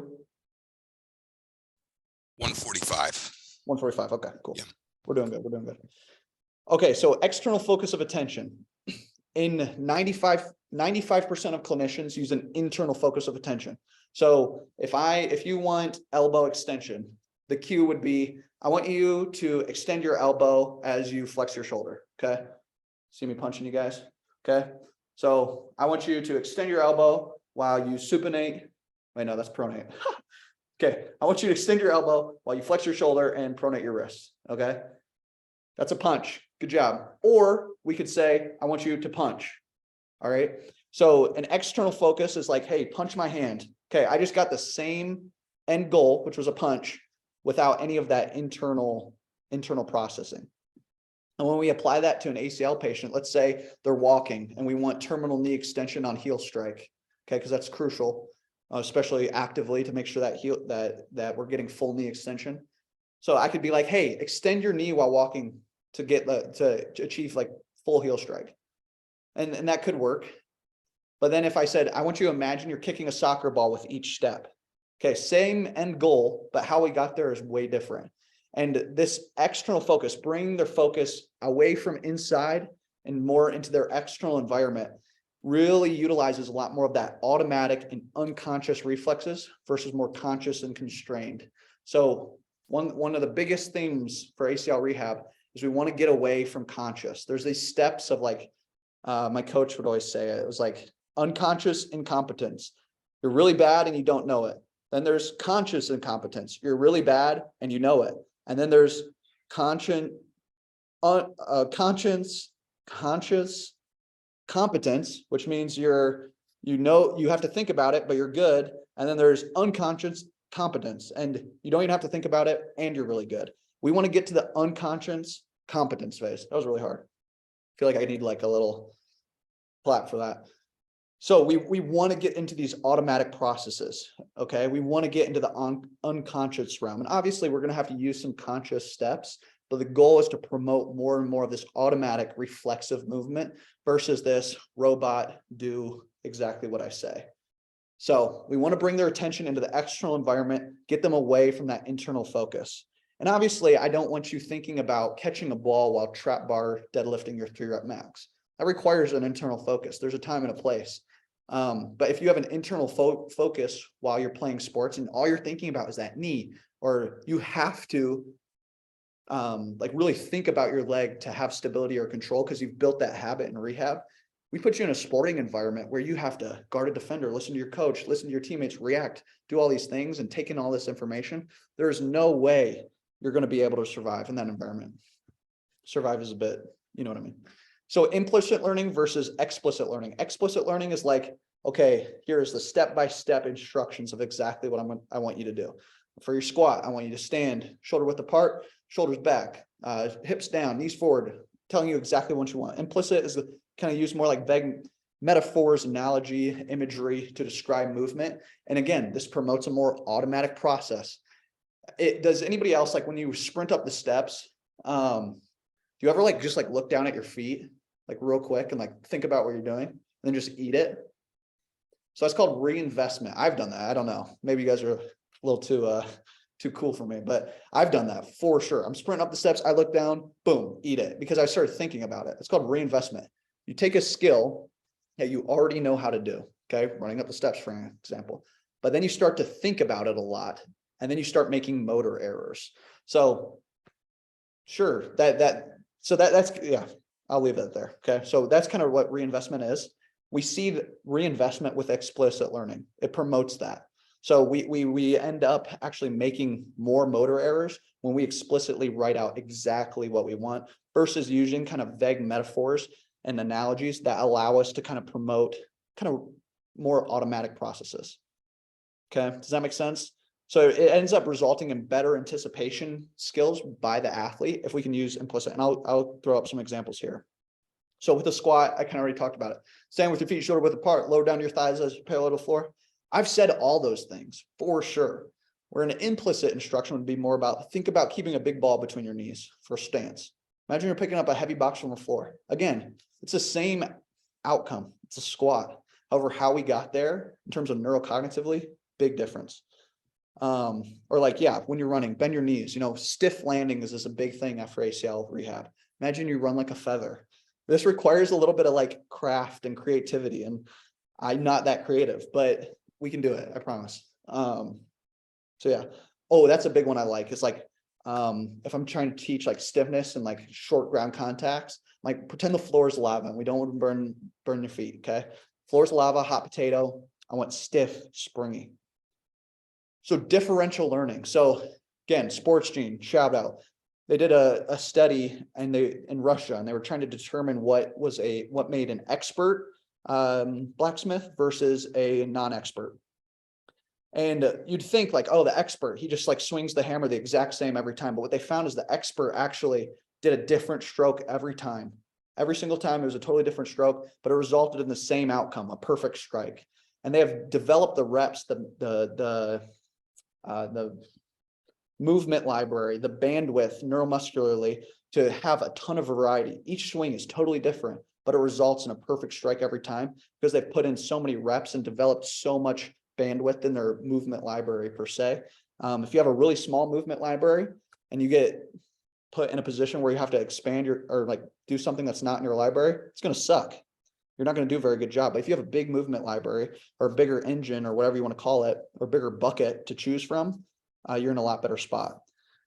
145. 145. Okay, cool. Yeah. We're doing good. Okay, so external focus of attention. In 95% of clinicians use an internal focus of attention. So if you want elbow extension, the cue would be, I want you to extend your elbow as you flex your shoulder. Okay. See me punching you guys. Okay. So I want you to extend your elbow while you supinate. Wait, no, that's pronate. Okay. I want you to extend your elbow while you flex your shoulder and pronate your wrist. Okay. That's a punch. Good job. Or we could say, I want you to punch. All right. So an external focus is like, hey, punch my hand. Okay. I just got the same end goal, which was a punch, without any of that internal processing. And when we apply that to an ACL patient, let's say they're walking and we want terminal knee extension on heel strike. Okay. Because that's crucial, especially actively, to make sure that we're getting full knee extension. So I could be like, hey, extend your knee while walking to achieve like full heel strike. And that could work. But then if I said, I want you to imagine you're kicking a soccer ball with each step. Okay, same end goal, but how we got there is way different. And this external focus, bringing their focus away from inside and more into their external environment, really utilizes a lot more of that automatic and unconscious reflexes versus more conscious and constrained. So one of the biggest themes for ACL rehab is we want to get away from conscious. There's these steps of like, my coach would always say it was like unconscious incompetence. You're really bad and you don't know it. Then there's conscious incompetence. You're really bad and you know it. And then there's conscious competence, which means you have to think about it, but you're good. And then there's unconscious competence, and you don't even have to think about it and you're really good. We want to get to the unconscious competence phase. That was really hard. I feel like I need like a little clap for that. So we want to get into these automatic processes. Okay. We want to get into the unconscious realm. And obviously we're going to have to use some conscious steps, but the goal is to promote more and more of this automatic reflexive movement versus this robot do exactly what I say. So we want to bring their attention into the external environment, get them away from that internal focus. And obviously, I don't want you thinking about catching a ball while trap bar deadlifting your 3-rep max. That requires an internal focus. There's a time and a place. But if you have an internal focus while you're playing sports and all you're thinking about is that knee, or you have to like really think about your leg to have stability or control because you've built that habit in rehab. We put you in a sporting environment where you have to guard a defender, listen to your coach, listen to your teammates, react, do all these things and take in all this information. There's no way you're going to be able to survive in that environment. Survive is a bit, you know what I mean? So implicit learning versus explicit learning. Explicit learning is like, okay, here's the step-by-step instructions of exactly what I want you to do. For your squat, I want you to stand shoulder width apart, shoulders back, hips down, knees forward, telling you exactly what you want. Implicit is the kind of use more like vague metaphors, analogy, imagery to describe movement. And again, this promotes a more automatic process. Does anybody else, like when you sprint up the steps, do you ever like just like look down at your feet like real quick and like think about what you're doing and then just eat it? So that's called reinvestment. I've done that. I don't know. Maybe you guys are a little too cool for me, but I've done that for sure. I'm sprinting up the steps. I look down, boom, eat it, because I started thinking about it. It's called reinvestment. You take a skill that you already know how to do. Okay. Running up the steps, for example, but then you start to think about it a lot. And then you start making motor errors. So sure, that's, yeah, I'll leave it there. Okay. So that's kind of what reinvestment is. We see the reinvestment with explicit learning. It promotes that. So we end up actually making more motor errors when we explicitly write out exactly what we want versus using kind of vague metaphors and analogies that allow us to kind of promote kind of more automatic processes. Okay. Does that make sense? So it ends up resulting in better anticipation skills by the athlete if we can use implicit. And I'll throw up some examples here. So with the squat, I kind of already talked about it. Stand with your feet shoulder width apart, lower down your thighs as you parallel to the floor. I've said all those things for sure. Where an implicit instruction would be more about, think about keeping a big ball between your knees for a stance. Imagine you're picking up a heavy box from the floor. Again, it's the same outcome. It's a squat. However, how we got there in terms of neurocognitively, big difference. Or like, yeah, when you're running, bend your knees, you know, stiff landing is a big thing after ACL rehab. Imagine you run like a feather. This requires a little bit of like craft and creativity, and I'm not that creative, but we can do it. I promise. So yeah. Oh, that's a big one I like. It's like, if I'm trying to teach like stiffness and like short ground contacts, like pretend the floor is lava and we don't want to burn your feet. Okay. Floor's lava, hot potato. I want stiff, springy. So differential learning. So again, Sports Gene, shout out. They did a study in Russia, and they were trying to determine what made an expert blacksmith versus a non-expert. And you'd think like, oh, the expert, he just like swings the hammer the exact same every time. But what they found is the expert actually did a different stroke every time. Every single time it was a totally different stroke, but it resulted in the same outcome, a perfect strike. And they have developed the reps, the movement library, the bandwidth neuromuscularly to have a ton of variety. Each swing is totally different, but it results in a perfect strike every time because they've put in so many reps and developed so much bandwidth in their movement library per se. If you have a really small movement library and you get put in a position where you have to expand or like do something that's not in your library, it's going to suck. You're not going to do a very good job. But if you have a big movement library or a bigger engine or whatever you want to call it, or bigger bucket to choose from, you're in a lot better spot.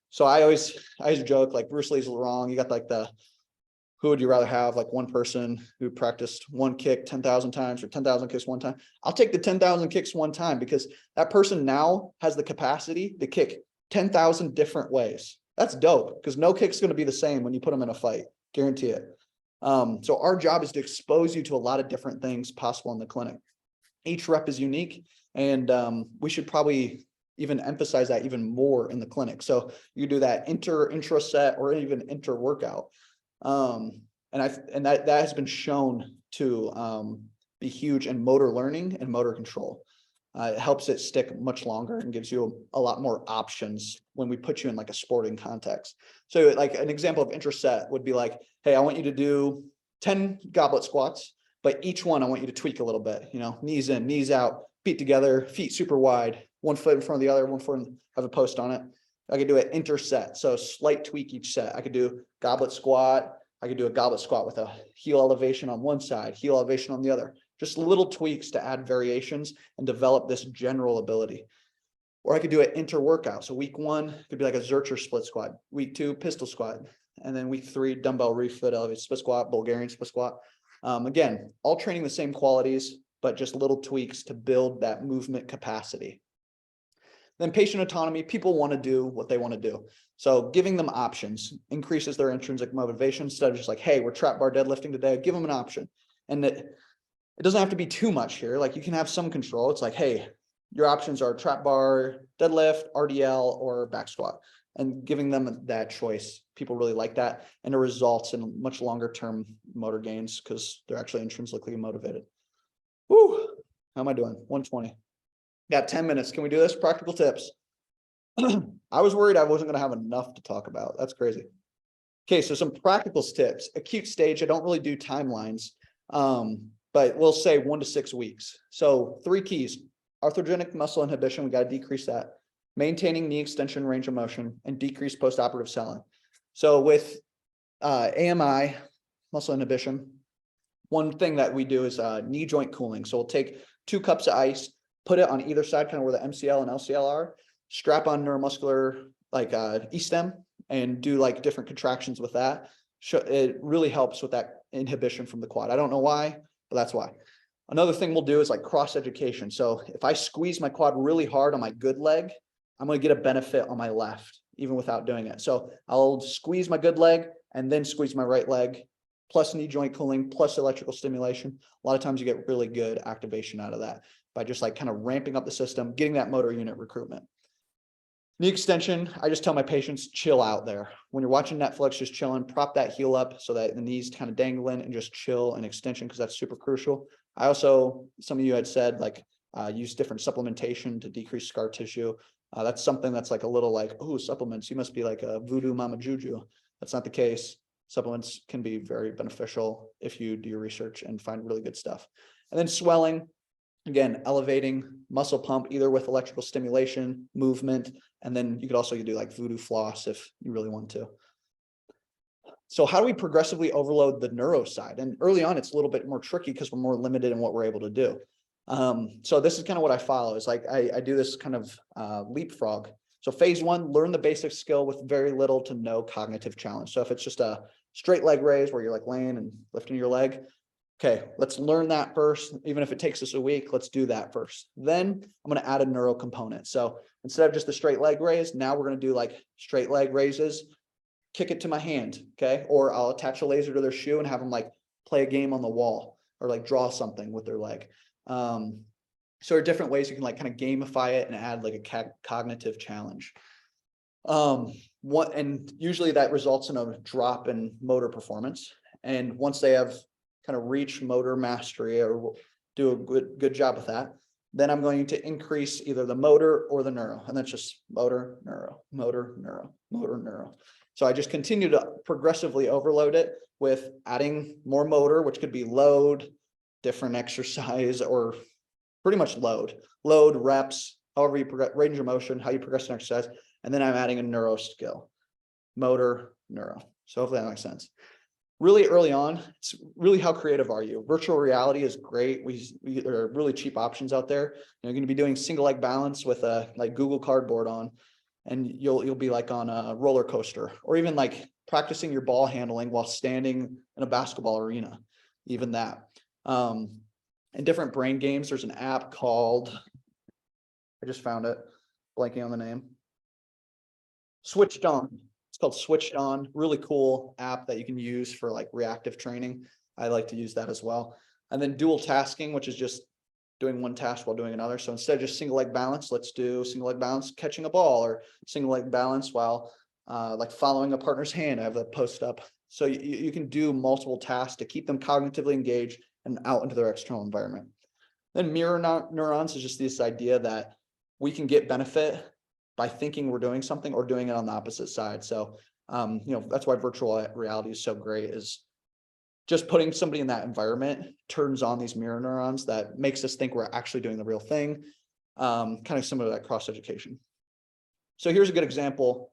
So I always joke like Bruce Lee's wrong. You got like who would you rather have, like one person who practiced one kick 10,000 times or 10,000 kicks one time? I'll take the 10,000 kicks one time because that person now has the capacity to kick 10,000 different ways. That's dope because no kick's going to be the same when you put them in a fight. Guarantee it. So our job is to expose you to a lot of different things possible in the clinic. Each rep is unique, and we should probably even emphasize that even more in the clinic. So you do that intra set or even inter workout. And that has been shown to be huge in motor learning and motor control. It helps it stick much longer and gives you a lot more options when we put you in like a sporting context. So like an example of interset would be like, hey, I want you to do 10 goblet squats, but each one I want you to tweak a little bit, you know, knees in, knees out, feet together, feet super wide, one foot in front of the other, one foot have a post on it. I could do an interset, so slight tweak each set. I could do goblet squat. I could do a goblet squat with a heel elevation on one side, heel elevation on the other. Just little tweaks to add variations and develop this general ability. Or I could do an inter workout. So week 1 could be like a Zercher split squat. Week 2, pistol squat. And then week 3, dumbbell rear foot elevated split squat, Bulgarian split squat. Again, all training the same qualities, but just little tweaks to build that movement capacity. Then patient autonomy, people want to do what they want to do. So giving them options increases their intrinsic motivation instead of just like, hey, we're trap bar deadlifting today, give them an option. And it doesn't have to be too much here. Like you can have some control. It's like, hey, your options are trap bar, deadlift, RDL, or back squat. And giving them that choice, people really like that. And it results in much longer term motor gains because they're actually intrinsically motivated. Woo, how am I doing? 120. Got 10 minutes. Can we do this? Practical tips. I was worried I wasn't going to have enough to talk about. That's crazy. Okay, so some practical tips. Acute stage, I don't really do timelines, but we'll say 1 to 6 weeks. So 3 keys. Arthrogenic muscle inhibition, we got to decrease that. Maintaining knee extension range of motion and decrease postoperative swelling. So with AMI, muscle inhibition, one thing that we do is knee joint cooling. So we'll take 2 cups of ice, put it on either side, kind of where the MCL and LCL are, strap on neuromuscular like E-stem and do like different contractions with that. It really helps with that inhibition from the quad. I don't know why, but that's why. Another thing we'll do is like cross education. So if I squeeze my quad really hard on my good leg, I'm going to get a benefit on my left, even without doing it. So I'll squeeze my good leg and then squeeze my right leg, plus knee joint cooling, plus electrical stimulation. A lot of times you get really good activation out of that by just like kind of ramping up the system, getting that motor unit recruitment. Knee extension, I just tell my patients, chill out there. When you're watching Netflix, just chilling, prop that heel up so that the knees kind of dangling and just chill and extension because that's super crucial. I also, some of you had said like use different supplementation to decrease scar tissue. That's something that's like a little like, oh, supplements, you must be like a voodoo mama juju. That's not the case. Supplements can be very beneficial if you do your research and find really good stuff. And then swelling, again, elevating muscle pump, either with electrical stimulation, movement, and then you could also do like voodoo floss if you really want to. So how do we progressively overload the neuro side? And early on, it's a little bit more tricky because we're more limited in what we're able to do. So this is kind of what I follow is like, I do this kind of leapfrog. So phase 1, learn the basic skill with very little to no cognitive challenge. So if it's just a straight leg raise where you're like laying and lifting your leg, okay, let's learn that first. Even if it takes us a week, let's do that first. Then I'm going to add a neuro component. So instead of just a straight leg raise, now we're going to do like straight leg raises, kick it to my hand. Okay. Or I'll attach a laser to their shoe and have them like play a game on the wall or like draw something with their leg. So there are different ways you can like kind of gamify it and add like a cognitive challenge. And usually that results in a drop in motor performance. And once they have kind of reach motor mastery or do a good job with that, then I'm going to increase either the motor or the neuro. And that's just motor, neuro, motor, neuro, motor, neuro. So I just continue to progressively overload it with adding more motor, which could be load, different exercise, or pretty much load, reps, however you progress, range of motion, how you progress in exercise. And then I'm adding a neuro skill, motor, neuro. So hopefully that makes sense. Really early on, it's really how creative are you? Virtual reality is great. There are really cheap options out there. You're going to be doing single leg balance with a like Google Cardboard on, and you'll be like on a roller coaster, or even like practicing your ball handling while standing in a basketball arena, even that. And different brain games. There's an app called, I just found it, blanking on the name. Switched On. It's called Switched On. Really cool app that you can use for like reactive training. I like to use that as well. And then dual tasking, which is just doing one task while doing another. So instead of just single leg balance, let's do single leg balance catching a ball, or single leg balance while like following a partner's hand. I have that post up. So you can do multiple tasks to keep them cognitively engaged and out into their external environment. Then mirror neurons is just this idea that we can get benefit by thinking we're doing something or doing it on the opposite side. So, that's why virtual reality is so great, is just putting somebody in that environment turns on these mirror neurons that makes us think we're actually doing the real thing. Kind of similar to that cross education. So here's a good example.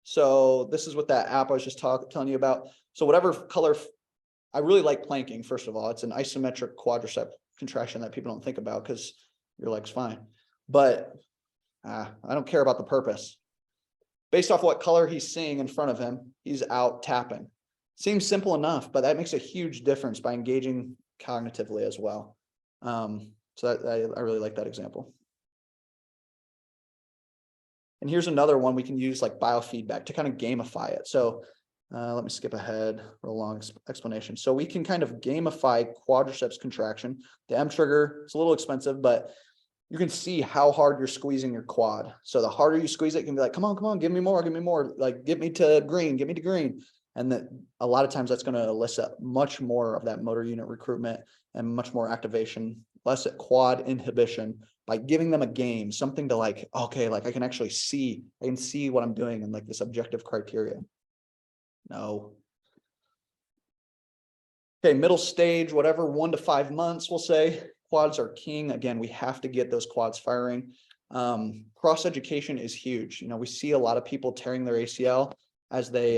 So this is what that app I was just telling you about. So whatever color, I really like planking. First of all, it's an isometric quadricep contraction that people don't think about because your leg's fine, but I don't care about the purpose. Based off what color he's seeing in front of him, he's out tapping. Seems simple enough, but that makes a huge difference by engaging cognitively as well. So I really like that example. And here's another one we can use like biofeedback to kind of gamify it. So let me skip ahead for a long explanation. So we can kind of gamify quadriceps contraction. The M trigger, it's a little expensive, but you can see how hard you're squeezing your quad. So the harder you squeeze it, you can be like, come on, give me more, like get me to green. And that a lot of times that's going to elicit much more of that motor unit recruitment and much more activation, less quad inhibition by giving them a game, something to like, okay, like I can actually see, what I'm doing and like this objective criteria. No. Okay, middle stage, whatever, 1 to 5 months, we'll say. Quads are king. Again, we have to get those quads firing. Cross education is huge. We see a lot of people tearing their ACL as they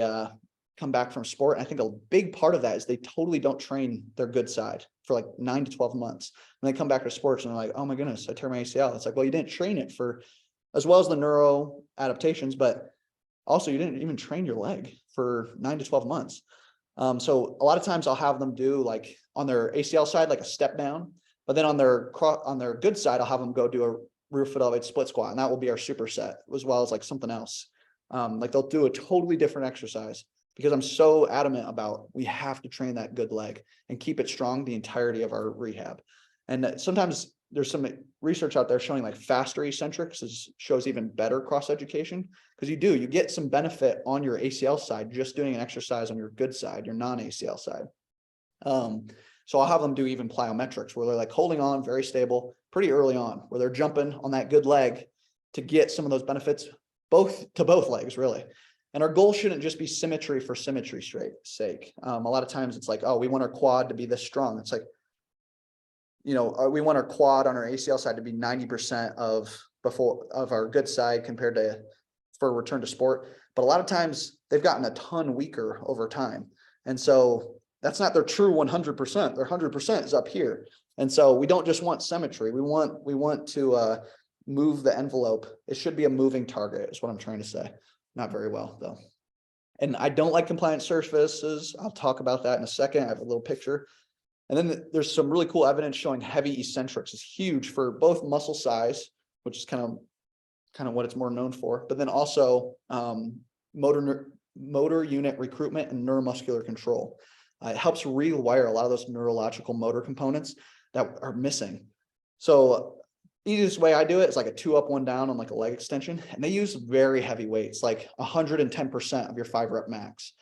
come back from sport. And I think a big part of that is they totally don't train their good side for like 9 to 12 months. And they come back to sports and they're like, oh my goodness, I tear my ACL. It's like, well, you didn't train it for as well as the neuro adaptations, but also you didn't even train your leg for 9 to 12 months. So a lot of times I'll have them do like on their ACL side, like a step down, but then on their good side, I'll have them go do a rear foot elevated split squat. And that will be our superset as well as like something else. Like they'll do a totally different exercise because I'm so adamant about we have to train that good leg and keep it strong the entirety of our rehab. And sometimes there's some research out there showing like faster eccentrics shows even better cross education because you get some benefit on your ACL side just doing an exercise on your good side, your non-ACL side. So I'll have them do even plyometrics where they're like holding on very stable pretty early on, where they're jumping on that good leg to get some of those benefits both legs really. And our goal shouldn't just be symmetry for symmetry's sake. A lot of times it's like, oh, we want our quad to be this strong. It's like, we want our quad on our ACL side to be 90% of our good side compared to for return to sport. But a lot of times they've gotten a ton weaker over time. And so that's not their true 100%. Their 100% is up here. And so we don't just want symmetry. We want to move the envelope. It should be a moving target is what I'm trying to say. Not very well though. And I don't like compliant surfaces. I'll talk about that in a second. I have a little picture. And then there's some really cool evidence showing heavy eccentrics is huge for both muscle size, which is kind of what it's more known for, but then also motor unit recruitment and neuromuscular control. It helps rewire a lot of those neurological motor components that are missing. So easiest way I do it is like a 2 up, 1 down on like a leg extension. And they use very heavy weights, like 110% of your 5 rep max.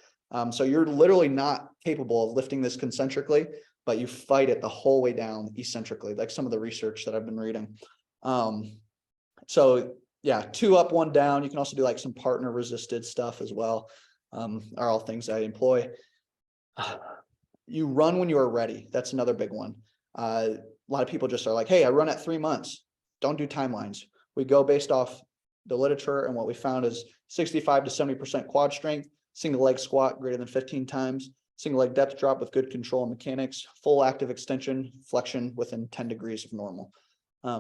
So you're literally not capable of lifting this concentrically, but you fight it the whole way down eccentrically, like some of the research that I've been reading. So yeah, 2 up, 1 down. You can also do like some partner resisted stuff as well. Are all things I employ. You run when you are ready. That's another big one. A lot of people just are like, hey, I run at 3 months. Don't do timelines. We go based off the literature, and what we found is 65 to 70% quad strength, single leg squat greater than 15 times, single leg depth drop with good control and mechanics, full active extension, flexion within 10 degrees of normal.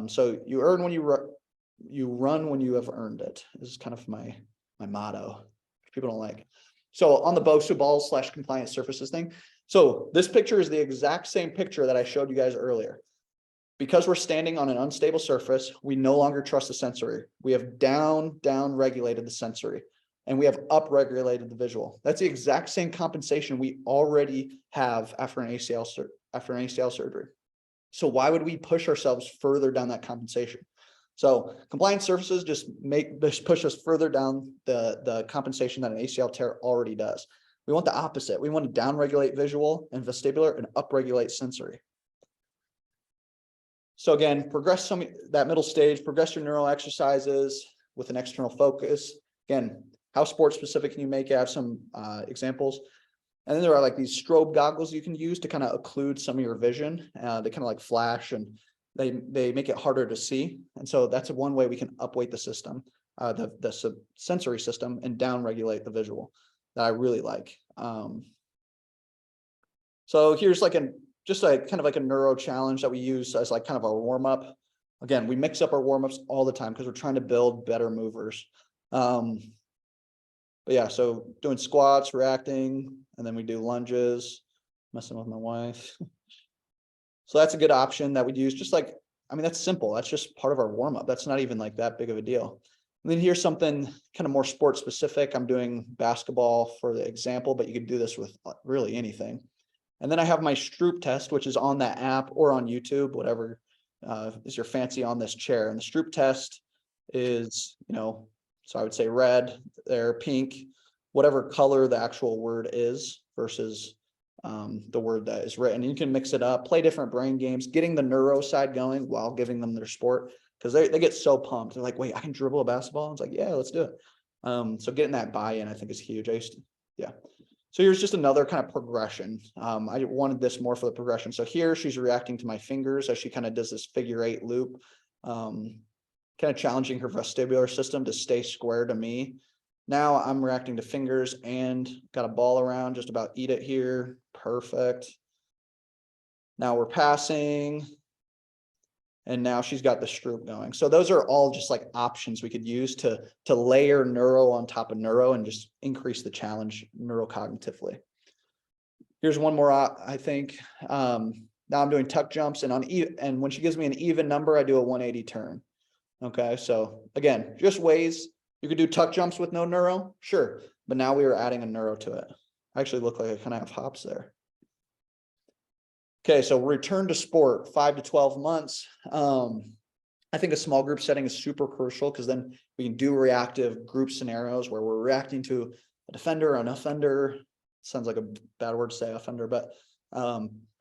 So you earn when you run when you have earned it. This is kind of my motto. People don't like. So on the BOSU balls / compliant surfaces thing. So this picture is the exact same picture that I showed you guys earlier. Because we're standing on an unstable surface, we no longer trust the sensory. We have down regulated the sensory, and we have up regulated the visual. That's the exact same compensation we already have after an ACL surgery. So why would we push ourselves further down that compensation? So compliant surfaces just push us further down the compensation that an ACL tear already does. We want the opposite. We want to down regulate visual and vestibular and up regulate sensory. So again, progress that middle stage, progress your neural exercises with an external focus. Again, how sport specific can you make it? I have some examples. And then there are like these strobe goggles you can use to kind of occlude some of your vision. They kind of like flash and they make it harder to see. And so that's one way we can upweight the system, the sensory system, and down regulate the visual that I really like. So here's like just like kind of like a neuro challenge that we use as like kind of our warm up. Again, we mix up our warm ups all the time because we're trying to build better movers. But yeah, so doing squats, reacting, and then we do lunges, messing with my wife. So that's a good option that we'd use. Just like, I mean, that's simple. That's just part of our warm up. That's not even like that big of a deal. And then here's something kind of more sport specific. I'm doing basketball for the example, but you could do this with really anything. And then I have my Stroop test, which is on that app or on YouTube, whatever is your fancy on this chair. And the Stroop test is, so I would say red, there, pink, whatever color the actual word is versus the word that is written. You can mix it up, play different brain games, getting the neuro side going while giving them their sport, because they get so pumped. They're like, wait, I can dribble a basketball? It's like, yeah, let's do it. So getting that buy-in, I think, is huge. Yeah. So here's just another kind of progression. I wanted this more for the progression. So here she's reacting to my fingers as she kind of does this figure 8 loop, kind of challenging her vestibular system to stay square to me. Now I'm reacting to fingers and got a ball around, just about eat it here. Perfect. Now we're passing. And now she's got the Stroop going. So those are all just like options we could use to layer neuro on top of neuro and just increase the challenge neurocognitively. Here's one more, I think. Now I'm doing tuck jumps, and when she gives me an even number, I do a 180 turn. Okay, so again, just ways you could do tuck jumps with no neuro, sure, but now we are adding a neuro to it. I actually look like I kind of have hops there. Okay, so return to sport, 5 to 12 months. I think a small group setting is super crucial because then we can do reactive group scenarios where we're reacting to a defender or an offender. Sounds like a bad word to say, offender, but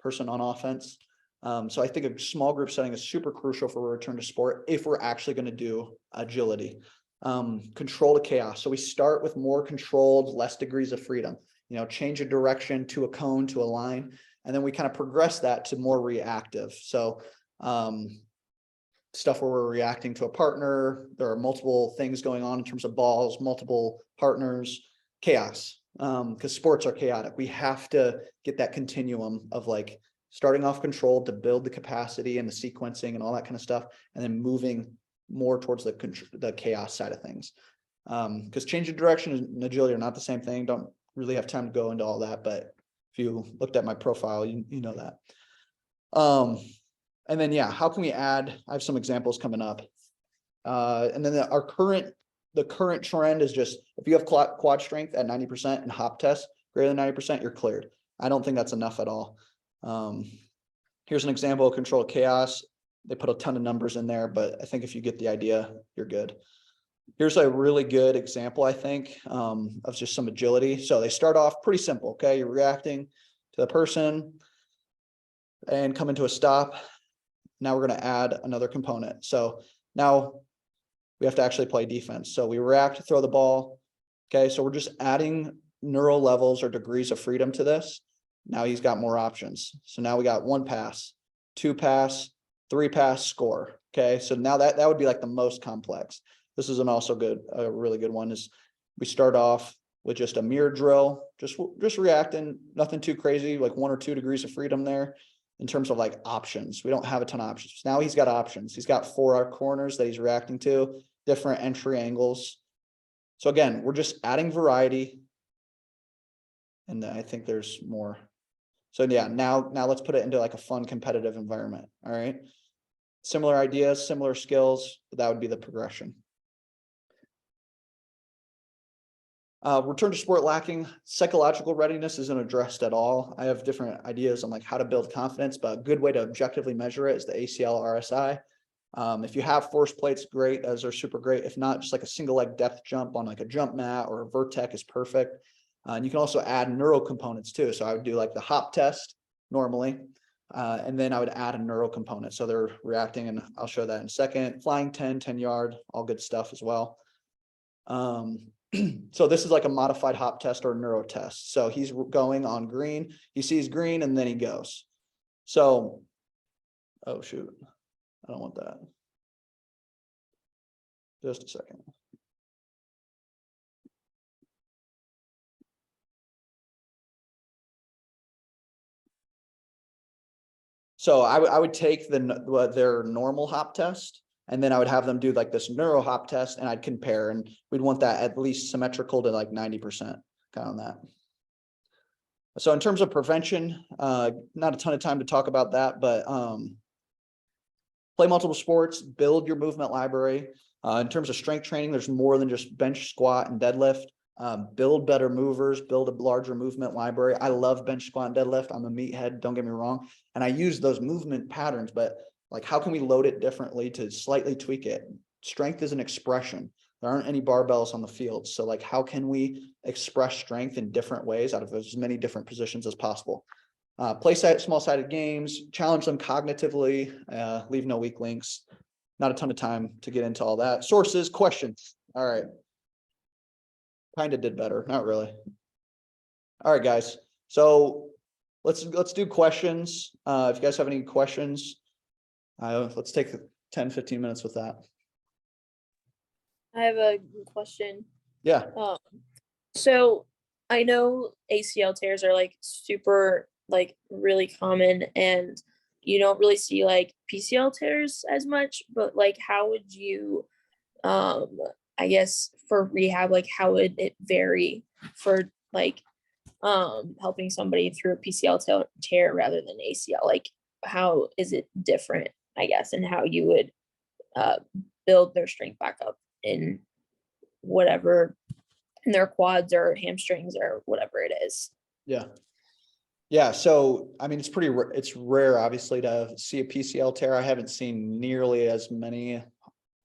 person on offense. So I think a small group setting is super crucial for a return to sport if we're actually going to do agility. Control to chaos. So we start with more controlled, less degrees of freedom. Change a direction to a cone, to a line. And then we kind of progress that to more reactive. So stuff where we're reacting to a partner, there are multiple things going on in terms of balls, multiple partners, chaos, because sports are chaotic. We have to get that continuum of like starting off controlled to build the capacity and the sequencing and all that kind of stuff, and then moving more towards the chaos side of things. Because change of direction and agility are not the same thing. Don't really have time to go into all that, but if you looked at my profile, you know that. And then, yeah, how can we add? I have some examples coming up. And then the current trend is just, if you have quad strength at 90% and hop test greater than 90%, you're cleared. I don't think that's enough at all. Here's an example of controlled chaos. They put a ton of numbers in there, but I think if you get the idea, you're good. Here's a really good example, I think, of just some agility. So they start off pretty simple. Okay, you're reacting to the person and come into a stop. Now we're going to add another component. So now we have to actually play defense. So we react, throw the ball. Okay, so we're just adding neural levels or degrees of freedom to this. Now he's got more options. So now we got 1 pass, 2 pass, 3 pass, score. Okay, so now that would be like the most complex. This is a really good one, is we start off with just a mirror drill, just reacting, nothing too crazy, like 1 or 2 degrees of freedom there in terms of like options. We don't have a ton of options. Now he's got options. He's got 4 corners that he's reacting to, different entry angles. So again, we're just adding variety. And I think there's more. So yeah, now let's put it into like a fun competitive environment. All right. Similar ideas, similar skills, but that would be the progression. Return to sport lacking. Psychological readiness isn't addressed at all. I have different ideas on like how to build confidence, but a good way to objectively measure it is the ACL RSI. If you have force plates, great. Those are super great. If not, just like a single leg depth jump on like a jump mat or a Vertec is perfect. And you can also add neuro components too. So I would do like the hop test normally. And then I would add a neuro component. So they're reacting, and I'll show that in a second. Flying 10 yard, all good stuff as well. So this is like a modified hop test or neuro test. So he's going on green, he sees green and then he goes. So, oh shoot, I don't want that. Just a second. So I would take their normal hop test, and then I would have them do like this neuro hop test, and I'd compare, and we'd want that at least symmetrical to like 90% kind on that. So in terms of prevention, not a ton of time to talk about that, but play multiple sports, build your movement library. In terms of strength training, there's more than just bench, squat, and deadlift. Build better movers, build a larger movement library. I love bench, squat, and deadlift. I'm a meathead, don't get me wrong. And I use those movement patterns, but like, how can we load it differently to slightly tweak it? Strength is an expression. There aren't any barbells on the field. So like, how can we express strength in different ways out of as many different positions as possible? Play small-sided games, challenge them cognitively, leave no weak links. Not a ton of time to get into all that. Sources, questions. All right. Kind of did better, not really. All right, guys. So let's do questions. If you guys have any questions, let's take 10-15 minutes with that. I have a question. Yeah. So I know ACL tears are like super, like really common, and you don't really see like PCL tears as much, but like, how would you, I guess for rehab, like how would it vary for like, helping somebody through a PCL tear rather than ACL? Like, how is it different, I guess, and how you would, build their strength back up in whatever, in their quads or hamstrings or whatever it is. Yeah. Yeah. So, I mean, it's rare, obviously, to see a PCL tear. I haven't seen nearly as many.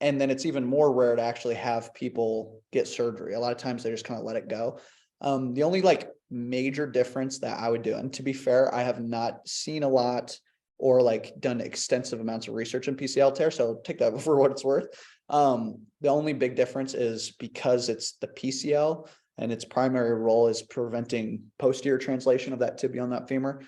And then it's even more rare to actually have people get surgery. A lot of times they just kind of let it go. The only like major difference that I would do, and to be fair, I have not seen a lot or like done extensive amounts of research in PCL tear, so take that for what it's worth. The only big difference is because it's the PCL and its primary role is preventing posterior translation of that tibia on that femur.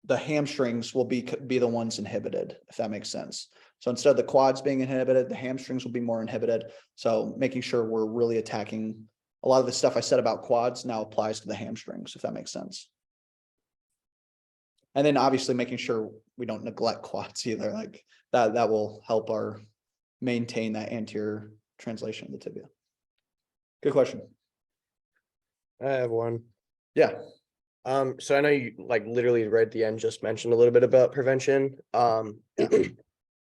The hamstrings will be the ones inhibited, if that makes sense. So instead of the quads being inhibited, the hamstrings will be more inhibited. So making sure we're really attacking a lot of the stuff I said about quads now applies to the hamstrings, if that makes sense. And then obviously making sure we don't neglect quads either, like that will help maintain that anterior translation of the tibia. Good question. I have one. Yeah. So I know you like literally right at the end just mentioned a little bit about prevention.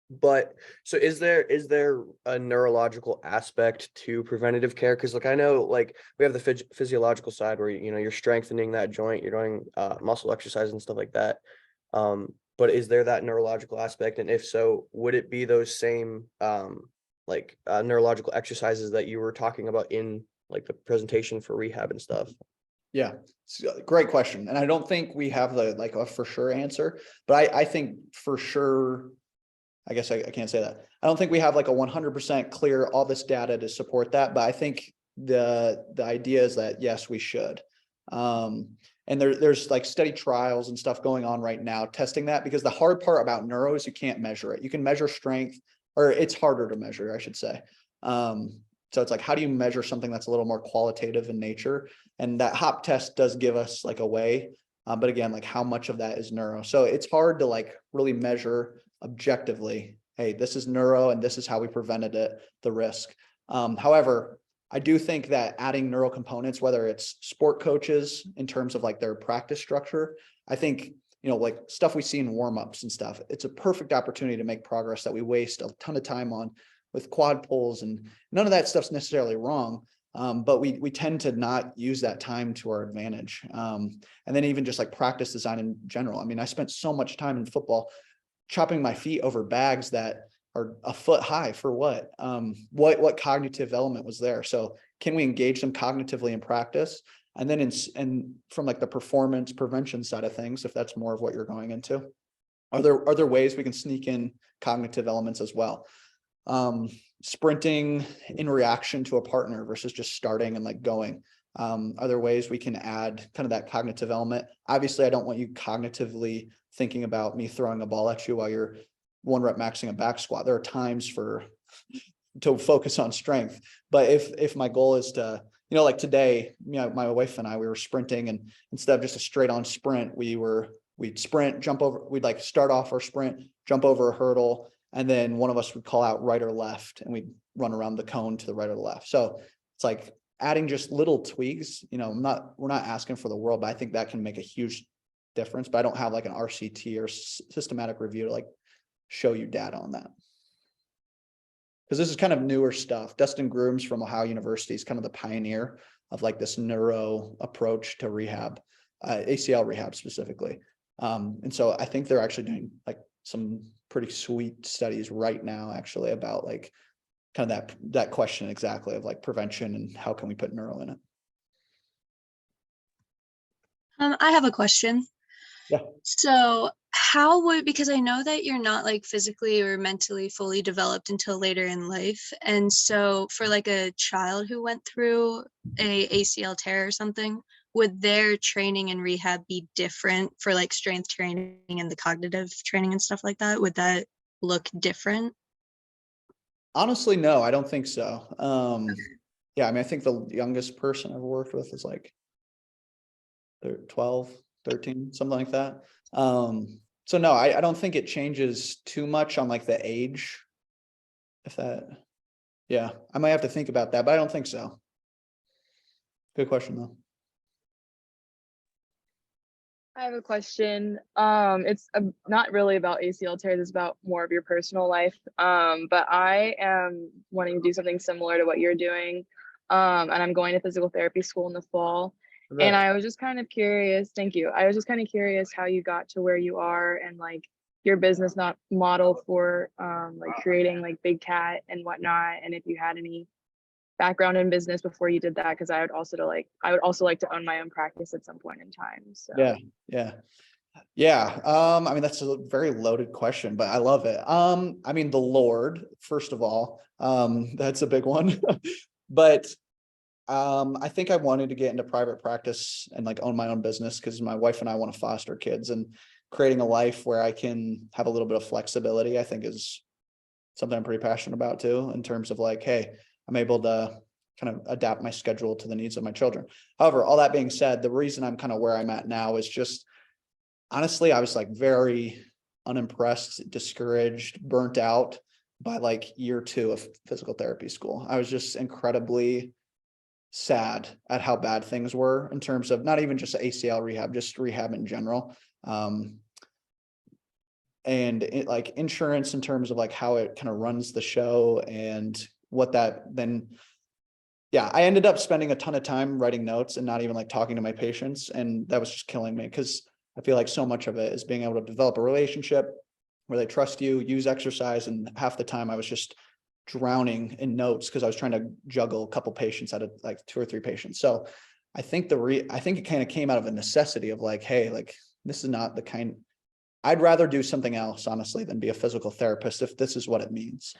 But so is there a neurological aspect to preventative care? Because like I know like we have the physiological side where you're strengthening that joint, you're doing muscle exercise and stuff like that. But is there that neurological aspect? And if so, would it be those same neurological exercises that you were talking about in like the presentation for rehab and stuff? Yeah, it's a great question. And I don't think we have a for sure answer, but I think for sure, I guess I can't say that. I don't think we have like a 100% clear all this data to support that, but I think the idea is that yes, we should. And there's like study trials and stuff going on right now testing that, because the hard part about neuro is you can't measure it. You can measure strength, or it's harder to measure, I should say. So it's like, how do you measure something that's a little more qualitative in nature? And that hop test does give us like a way, but again, like how much of that is neuro? So it's hard to like really measure objectively, hey, this is neuro and this is how we prevented the risk. However, I do think that adding neuro components, whether it's sport coaches in terms of like their practice structure, I think, like stuff we see in warm-ups and stuff, it's a perfect opportunity to make progress that we waste a ton of time on with quad pulls, and none of that stuff's necessarily wrong. But we tend to not use that time to our advantage. And then even just like practice design in general. I mean, I spent so much time in football chopping my feet over bags that are a foot high for what? What cognitive element was there? So can we engage them cognitively in practice? And then and from like the performance prevention side of things, if that's more of what you're going into, are there ways we can sneak in cognitive elements as well? Sprinting in reaction to a partner versus just starting and like going. Are there ways we can add kind of that cognitive element? Obviously, I don't want you cognitively thinking about me throwing a ball at you while you're 1 rep maxing a back squat. There are times to focus on strength. But if my goal is to, like today, my wife and I, we were sprinting, and instead of just a straight on sprint, we'd sprint, jump over, we'd like start off our sprint, jump over a hurdle, and then one of us would call out right or left, and we'd run around the cone to the right or the left. So it's like adding just little tweaks, we're not asking for the world, but I think that can make a huge difference. But I don't have like an RCT or systematic review to like show you data on that. Because this is kind of newer stuff. Dustin Grooms from Ohio University is kind of the pioneer of like this neuro approach to rehab, ACL rehab specifically. And so I think they're actually doing like some pretty sweet studies right now, actually, about like kind of that question exactly of like prevention and how can we put neuro in it. I have a question. Yeah. So because I know that you're not like physically or mentally fully developed until later in life. And so for like a child who went through a ACL tear or something, would their training and rehab be different for like strength training and the cognitive training and stuff like that? Would that look different? Honestly, no, I don't think so. Yeah, I mean, I think the youngest person I've worked with is like 12, 13, something like that. So no, I don't think it changes too much on like the age. Yeah, I might have to think about that, but I don't think so. Good question though. I have a question. It's not really about ACL tears, it's about more of your personal life. But I am wanting to do something similar to what you're doing. And I'm going to physical therapy school in the fall. And I was just kind of curious, thank you. I was just kind of curious how you got to where you are and like your business not model for like creating like Big Cat and whatnot. And if you had any background in business before you did that, because I would also like to own my own practice at some point in time. So yeah. I mean, that's a very loaded question, but I love it. I mean, the Lord, first of all, that's a big one. But I think I wanted to get into private practice and like own my own business because my wife and I want to foster kids, and creating a life where I can have a little bit of flexibility, I think is something I'm pretty passionate about too, in terms of like, hey, I'm able to kind of adapt my schedule to the needs of my children. However, all that being said, the reason I'm kind of where I'm at now is just, honestly, I was like very unimpressed, discouraged, burnt out by like year 2 of physical therapy school. I was just incredibly sad at how bad things were in terms of not even just ACL rehab, just rehab in general. And it, like insurance in terms of like how it kind of runs the show and what that then, yeah, I ended up spending a ton of time writing notes and not even like talking to my patients. And that was just killing me because I feel like so much of it is being able to develop a relationship where they trust you, use exercise. And half the time I was just drowning in notes because I was trying to juggle a couple patients out of like 2 or 3 patients. So I think I think it kind of came out of a necessity of like, hey, like this is not the kind, I'd rather do something else, honestly, than be a physical therapist if this is what it means.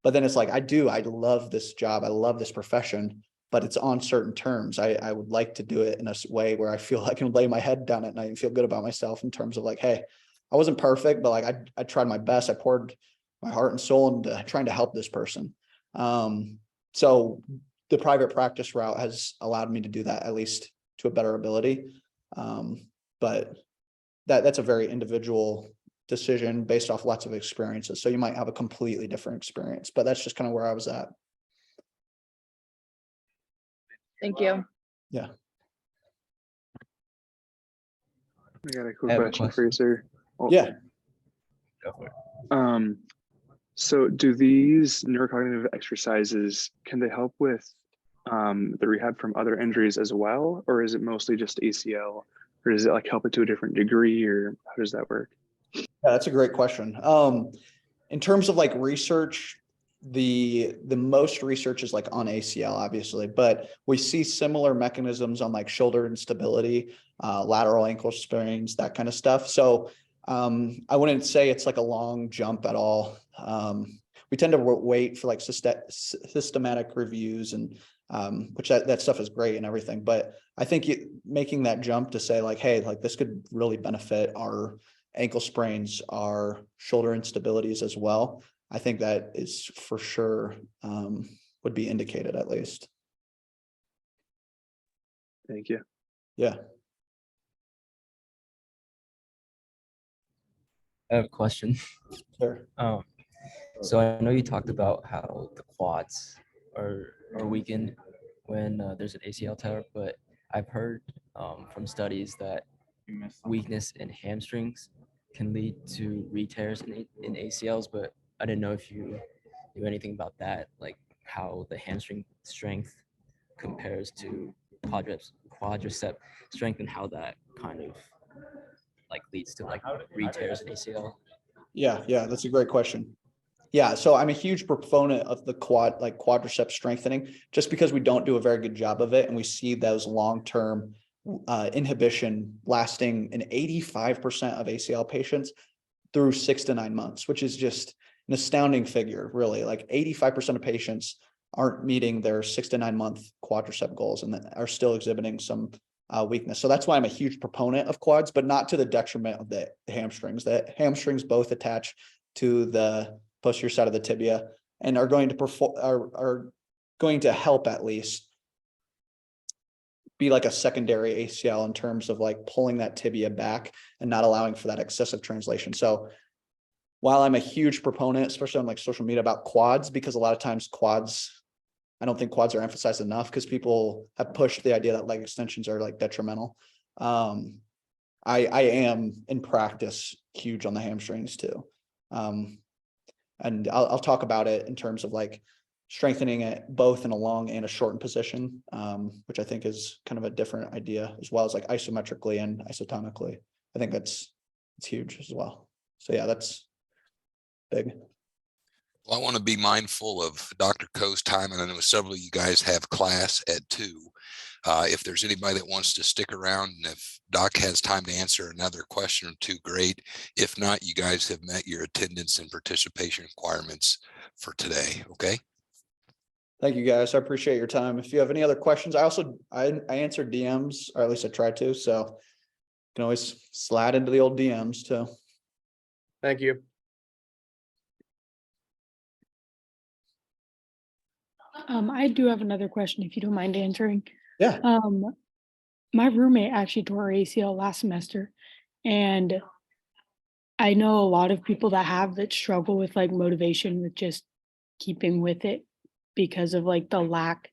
But then it's like, I love this job. I love this profession, but it's on certain terms. I would like to do it in a way where I feel I can lay my head down at night and feel good about myself in terms of like, hey, I wasn't perfect, but like I tried my best. I poured my heart and soul into trying to help this person. So the private practice route has allowed me to do that, at least to a better ability. But that's a very individual decision based off lots of experiences. So you might have a completely different experience, but that's just kind of where I was at. thank you. Yeah. I got a quick question for you, sir. Yeah. So do these neurocognitive exercises, can they help with the rehab from other injuries as well? Or is it mostly just ACL? Or does it like help it to a different degree, or how does that work? Yeah, that's a great question. In terms of like research, the most research is like on ACL, obviously, but we see similar mechanisms on like shoulder instability, lateral ankle sprains, that kind of stuff. So I wouldn't say it's like a long jump at all. We tend to wait for like systematic reviews and which that stuff is great and everything. But I think making that jump to say like, hey, like this could really benefit our ankle sprains, our shoulder instabilities as well. I think that is for sure would be indicated at least. Thank you. Yeah. I have a question. Sure. So I know you talked about how the quads are weakened when there's an ACL tear, but I've heard from studies that weakness in hamstrings can lead to re-tears in ACLs, but I didn't know if you knew anything about that, like how the hamstring strength compares to quadricep strength and how that kind of like leads to like re-tears in ACL. Yeah, that's a great question. Yeah, so I'm a huge proponent of the quadricep strengthening, just because we don't do a very good job of it, and we see those long-term inhibition lasting in 85% of ACL patients through 6 to 9 months, which is just an astounding figure, really. Like 85% of patients aren't meeting their 6 to 9 month quadricep goals and are still exhibiting some weakness. So that's why I'm a huge proponent of quads, but not to the detriment of the hamstrings. The hamstrings both attach to the posterior side of the tibia and are going to perform, are going to help at least be like a secondary ACL in terms of like pulling that tibia back and not allowing for that excessive translation. So while I'm a huge proponent, especially on like social media, about quads, because a lot of times I don't think quads are emphasized enough because people have pushed the idea that leg extensions are like detrimental. I am in practice huge on the hamstrings too. And I'll talk about it in terms of like strengthening it both in a long and a shortened position, which I think is kind of a different idea, as well as like isometrically and isotonically. I think it's huge as well. So yeah, that's big. Well, I want to be mindful of Dr. Koh's time, and I know several of you guys have class at 2. If there's anybody that wants to stick around, and if Doc has time to answer another question or two, great. If not, you guys have met your attendance and participation requirements for today. Okay. Thank you guys. I appreciate your time. If you have any other questions, I answer DMs, or at least I try to, so you can always slide into the old DMs too. Thank you. I do have another question if you don't mind answering. Yeah. My roommate actually tore her ACL last semester, and I know a lot of people that struggle with like motivation with just keeping with it because of like the lack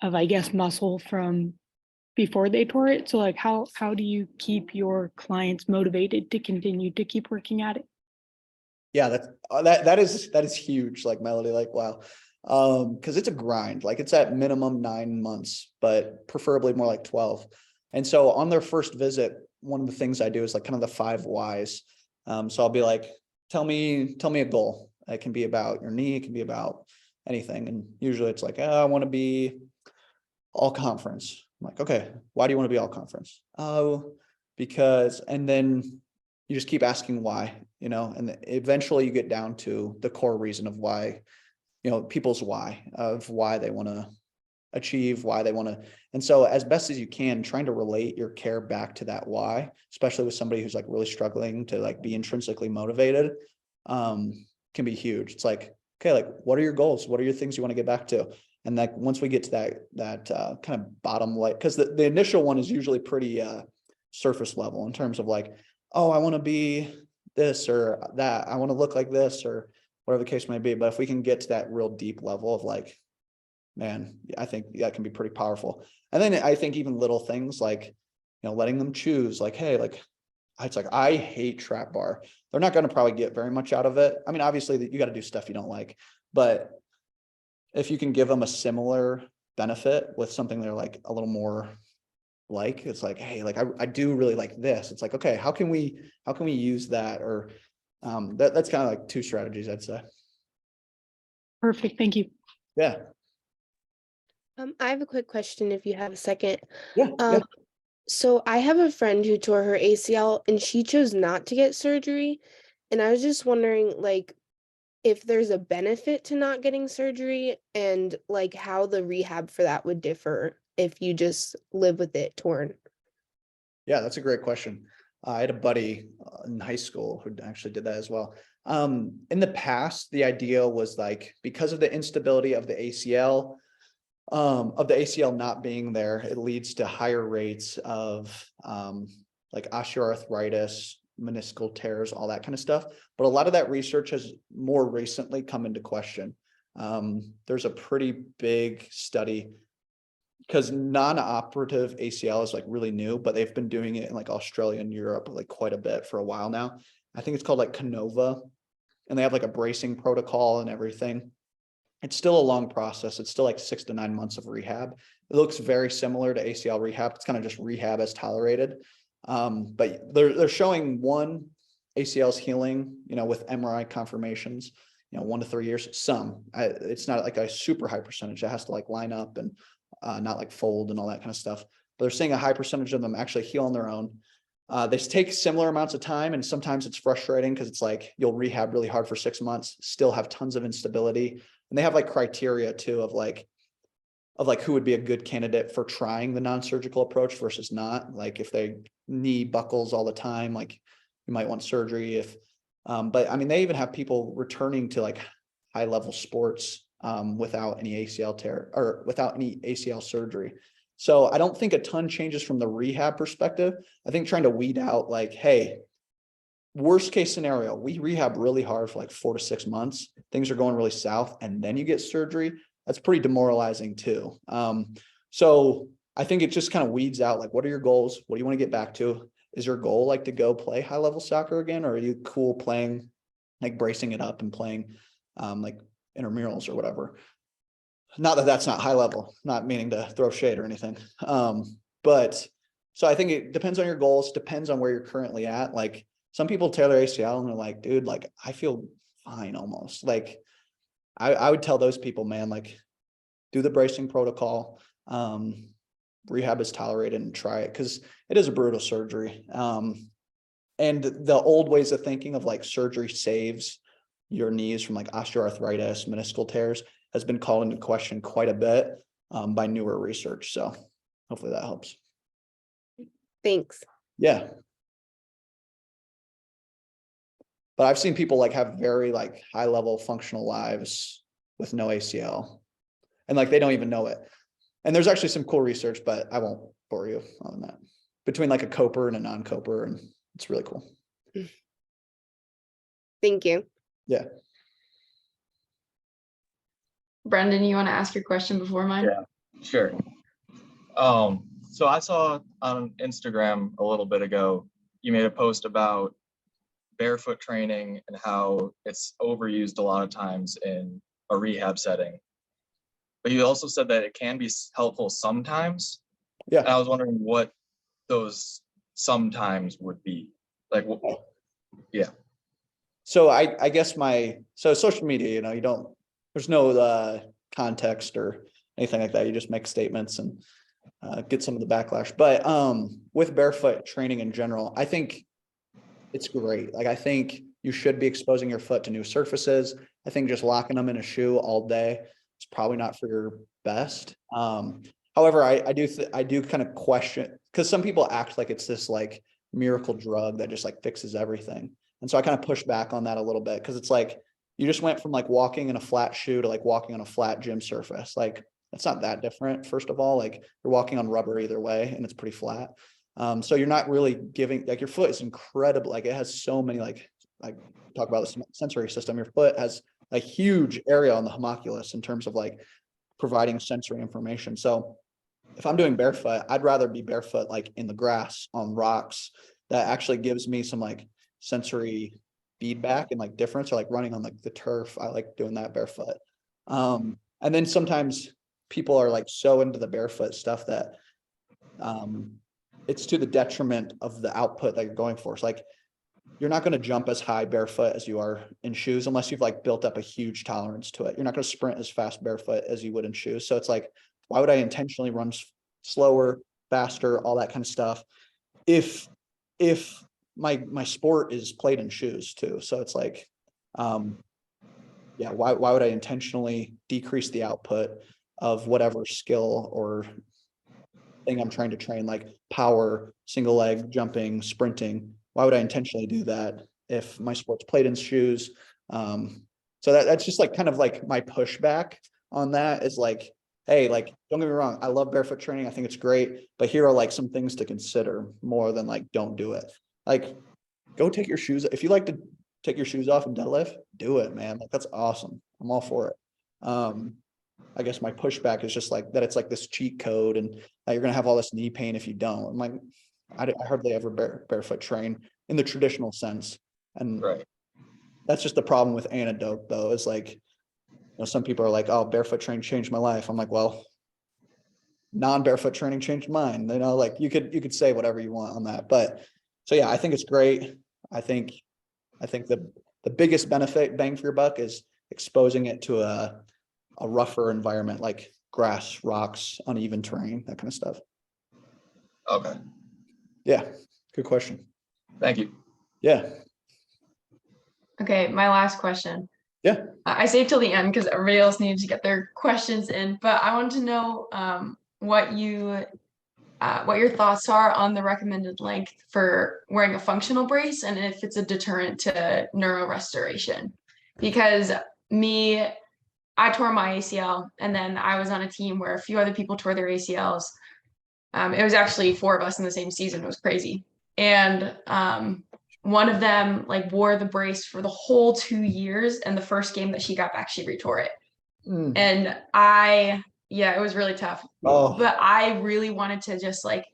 of, I guess, muscle from before they tore it. So like how do you keep your clients motivated to continue to keep working at it? Yeah, that is huge, like Melody, like wow. Because it's a grind, like it's at minimum 9 months, but preferably more like 12. And so on their first visit, one of the things I do is like kind of the 5 whys. So I'll be like, tell me a goal. It can be about your knee, it can be about anything. And usually it's like, I want to be all conference. I'm like, okay, why do you want to be all conference? Oh, because, and then you just keep asking why, and eventually you get down to the core reason of why, people's why, of why they want to achieve, why they want to. And so as best as you can, trying to relate your care back to that why, especially with somebody who's like really struggling to like be intrinsically motivated, can be huge. It's like, okay, like what are your goals? What are your things you want to get back to? And like once we get to that kind of bottom line, because the initial one is usually pretty surface level in terms of like, oh, I want to be this or that, I want to look like this or whatever the case may be. But if we can get to that real deep level of like, man, I think that can be pretty powerful. And then I think even little things like, letting them choose, like, hey, like, it's like, I hate trap bar. They're not going to probably get very much out of it. I mean, obviously you got to do stuff you don't like, but if you can give them a similar benefit with something they're like a little more like, it's like, hey, like I do really like this. It's like, okay, how can we use that? Or that's kind of like 2 strategies, I'd say. Perfect. Thank you. Yeah. I have a quick question if you have a second. Yeah. Yeah. So I have a friend who tore her ACL and she chose not to get surgery. And I was just wondering, like, if there's a benefit to not getting surgery and like how the rehab for that would differ if you just live with it torn. Yeah, that's a great question. I had a buddy in high school who actually did that as well. In the past, the idea was like, because of the instability of the ACL, not being there, it leads to higher rates of like osteoarthritis, meniscal tears, all that kind of stuff. But a lot of that research has more recently come into question. There's a pretty big study because non-operative ACL is like really new, but they've been doing it in like Australia and Europe like quite a bit for a while now. I think it's called like Canova, and they have like a bracing protocol and everything. It's still a long process. It's still like 6 to 9 months of rehab. It looks very similar to ACL rehab. It's kind of just rehab as tolerated. But they're showing one ACL's healing, with MRI confirmations, 1 to 3 years. It's not like a super high percentage. It has to like line up and not like fold and all that kind of stuff. But they're seeing a high percentage of them actually heal on their own. They take similar amounts of time, and sometimes it's frustrating because it's like you'll rehab really hard for 6 months, still have tons of instability. And they have like criteria too of like who would be a good candidate for trying the non-surgical approach versus not. Like if they knee buckles all the time, like you might want surgery. But I mean, they even have people returning to like high level sports without any ACL tear or without any ACL surgery. So I don't think a ton changes from the rehab perspective. I think trying to weed out like, hey, worst case scenario, we rehab really hard for like 4 to 6 months. Things are going really south, and then you get surgery. That's pretty demoralizing too. So I think it just kind of weeds out like, what are your goals? What do you want to get back to? Is your goal like to go play high level soccer again? Or are you cool playing, like bracing it up and playing like intramurals or whatever? Not that that's not high level, not meaning to throw shade or anything. But so I think it depends on your goals, depends on where you're currently at. Like some people tear their ACL and they're like, dude, like I feel fine almost. Like I would tell those people, man, like do the bracing protocol. Rehab is tolerated and try it because it is a brutal surgery. And the old ways of thinking of like surgery saves your knees from like osteoarthritis, meniscal tears has been called into question quite a bit by newer research. So hopefully that helps. Thanks. Yeah. But I've seen people like have very like high level functional lives with no ACL, and like they don't even know it. And there's actually some cool research, but I won't bore you on that, between like a coper and a non-coper, and it's really cool. Thank you. Yeah. Brendan, you want to ask your question before mine? Yeah, sure. So I saw on Instagram a little bit ago, you made a post about barefoot training and how it's overused a lot of times in a rehab setting. But you also said that it can be helpful sometimes. Yeah. And I was wondering what those sometimes would be. Like, yeah. So I guess so social media, there's no context or anything like that. You just make statements and get some of the backlash. But with barefoot training in general, I think it's great. Like I think you should be exposing your foot to new surfaces. I think just locking them in a shoe all day is probably not for your best. However, I do kind of question, because some people act like it's this like miracle drug that just like fixes everything. And so I kind of push back on that a little bit, because it's like you just went from like walking in a flat shoe to like walking on a flat gym surface. Like it's not that different. First of all, like you're walking on rubber either way, and it's pretty flat. So you're not really giving, like your foot is incredible. Like it has so many, like talk about the sensory system. Your foot has a huge area on the homunculus in terms of like providing sensory information. So if I'm doing barefoot, I'd rather be barefoot like in the grass on rocks. That actually gives me some like sensory feedback and like difference, or like running on like the turf. I like doing that barefoot. And then sometimes people are like so into the barefoot stuff that it's to the detriment of the output that you're going for. It's like you're not going to jump as high barefoot as you are in shoes unless you've like built up a huge tolerance to it. You're not going to sprint as fast barefoot as you would in shoes. So it's like, why would I intentionally run slower, faster, all that kind of stuff if my sport is played in shoes too? So it's like, yeah, why would I intentionally decrease the output of whatever skill or thing I'm trying to train, like power, single leg, jumping, sprinting? Why would I intentionally do that if my sport's played in shoes? So that's just like kind of like my pushback on that is like, hey, like, don't get me wrong, I love barefoot training. I think it's great, but here are like some things to consider more than like, don't do it. Like, go take your shoes. If you like to take your shoes off and deadlift, do it, man. Like, that's awesome. I'm all for it. I guess my pushback is just like that. It's like this cheat code and you're going to have all this knee pain if you don't. I'm like, I hardly ever barefoot train in the traditional sense. And Right. that's just the problem with anecdote though, is like, you know, some people are like, oh, barefoot training changed my life. I'm like, well, non-barefoot training changed mine. You know, like you could say whatever you want on that. But so yeah, I think it's great. I think the biggest benefit bang for your buck is exposing it to a rougher environment like grass, rocks, uneven terrain, that kind of stuff. Okay. Yeah, good question. Thank you. Yeah. Okay, my last question. Yeah. I saved till the end because everybody else needed to get their questions in, but I want to know what your thoughts are on the recommended length for wearing a functional brace and if it's a deterrent to neurorestoration. Because I tore my ACL and then I was on a team where a few other people tore their ACLs. It was actually 4 of us in the same season. It was crazy. And one of them like wore the brace for the whole 2 years. And the first game that she got back, she retore it. And it was really tough. But I really wanted to just like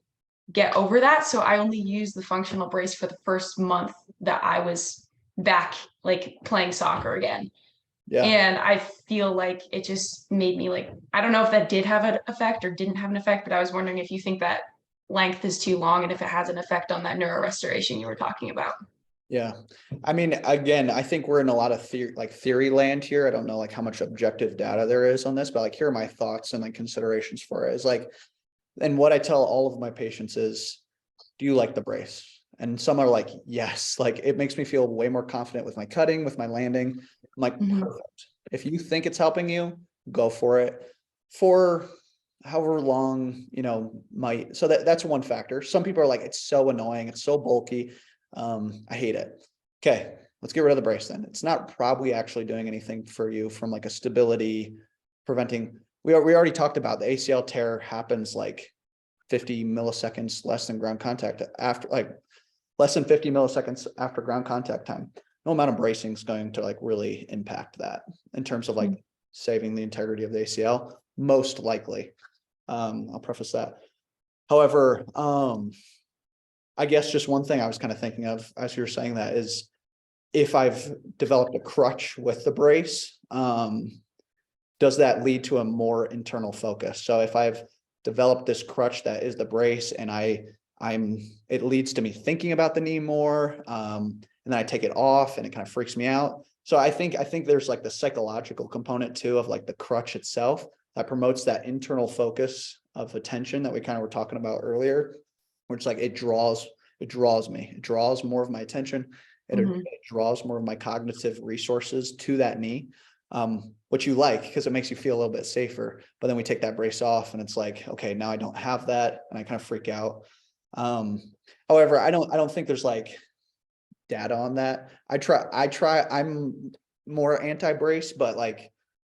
get over that. So I only used the functional brace for the first month that I was back like playing soccer again. Yeah. And I feel like it just made me like, I don't know if that did have an effect or didn't have an effect, but I was wondering if you think that length is too long and if it has an effect on that neurorestoration you were talking about. Yeah. I mean, again, I think we're in a lot of theory land here. I don't know like how much objective data there is on this, but like here are my thoughts and like considerations for it. Is like, and what I tell all of my patients is, do you like the brace? And some are like, yes, like it makes me feel way more confident with my cutting, with my landing. I'm like, perfect. If you think it's helping you, go for it for however long, you know, so that's one factor. Some people are like, it's so annoying. It's so bulky. I hate it. Okay. Let's get rid of the brace then. It's not probably actually doing anything for you from like a stability preventing. We already talked about the ACL tear happens like 50 milliseconds less than ground contact after like less than 50 milliseconds after ground contact time. No amount of bracing is going to like really impact that in terms of like saving the integrity of the ACL, most likely. I'll preface that. However, I guess just one thing I was kind of thinking of as you were saying that is if I've developed a crutch with the brace, does that lead to a more internal focus? So if I've developed this crutch that is the brace and it leads to me thinking about the knee more, and then I take it off and it kind of freaks me out. So I think there's like the psychological component too of like the crutch itself that promotes that internal focus of attention that we kind of were talking about earlier, where it's like it draws me, it draws more of my attention, it draws more of my cognitive resources to that knee, which you like because it makes you feel a little bit safer. But then we take that brace off and it's like, okay, now I don't have that, and I kind of freak out. However, I don't think there's like data on that. I'm more anti-brace, but like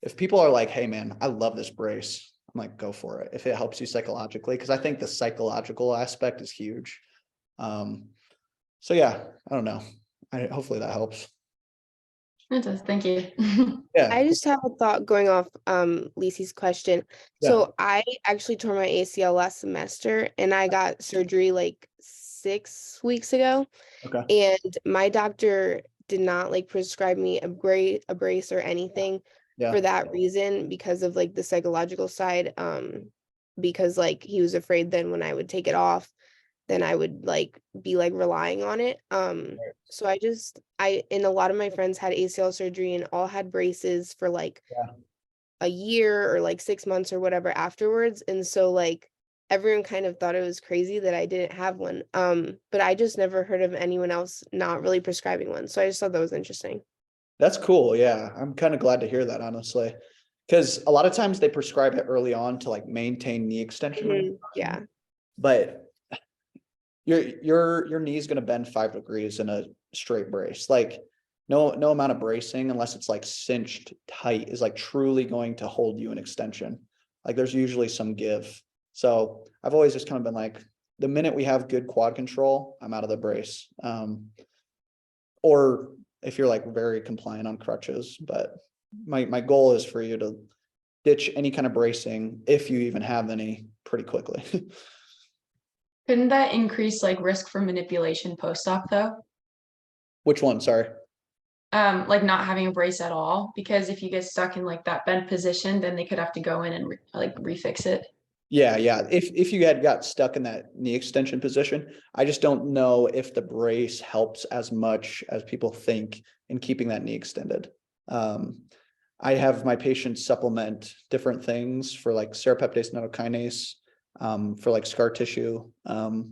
if people are like, hey man, I love this brace, I'm like, go for it if it helps you psychologically, because I think the psychological aspect is huge. So yeah, I don't know. Hopefully that helps. It does. Thank you. Yeah. I just have a thought going off Lisi's question. Yeah. So I actually tore my ACL last semester and I got surgery like 6 weeks ago. Okay. And my doctor did not like prescribe me a brace or anything for that reason, because of like the psychological side. Because like he was afraid then when I would take it off then I would like be like relying on it. So and a lot of my friends had ACL surgery and all had braces for like a year or like 6 months or whatever afterwards. And so like everyone kind of thought it was crazy that I didn't have one. But I just never heard of anyone else not really prescribing one. So I just thought that was interesting. That's cool. Yeah. I'm kind of glad to hear that, honestly. Because a lot of times they prescribe it early on to like maintain knee extension. Yeah. But your knee is going to bend 5 degrees in a straight brace. Like no amount of bracing, unless it's like cinched tight, is like truly going to hold you in extension. Like there's usually some give. So I've always just kind of been like, the minute we have good quad control, I'm out of the brace. Or if you're like very compliant on crutches, but my goal is for you to ditch any kind of bracing, if you even have any, pretty quickly. Couldn't that increase like risk for manipulation post-op though? Which one? Sorry. Like not having a brace at all, because if you get stuck in like that bent position, then they could have to go in and refix it. Yeah. If you had got stuck in that knee extension position, I just don't know if the brace helps as much as people think in keeping that knee extended. I have my patients supplement different things for like serrapeptase notokinase, for like scar tissue,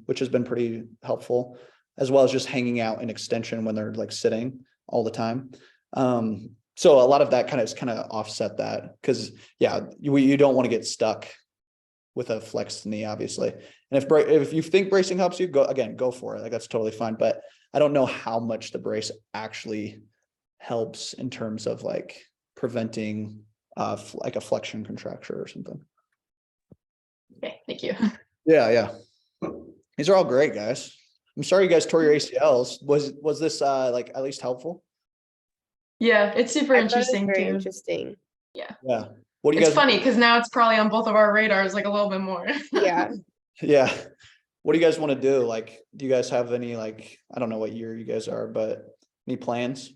which has been pretty helpful, as well as just hanging out in extension when they're like sitting all the time. So a lot of that kind of offset that, because you don't want to get stuck with a flexed knee, obviously. And if you think bracing helps you, go for it. Like that's totally fine. But I don't know how much the brace actually helps in terms of like preventing like a flexion contracture or something. Okay, thank you. Yeah. These are all great, guys. I'm sorry you guys tore your ACLs. Was this like at least helpful? Yeah, it's super I thought it was interesting very too. interesting. Yeah. What do you It's guys? funny because now it's probably on both of our radars like a little bit more. Yeah. Yeah. What do you guys want to do? Like, do you guys have any, like, I don't know what year you guys are, but any plans?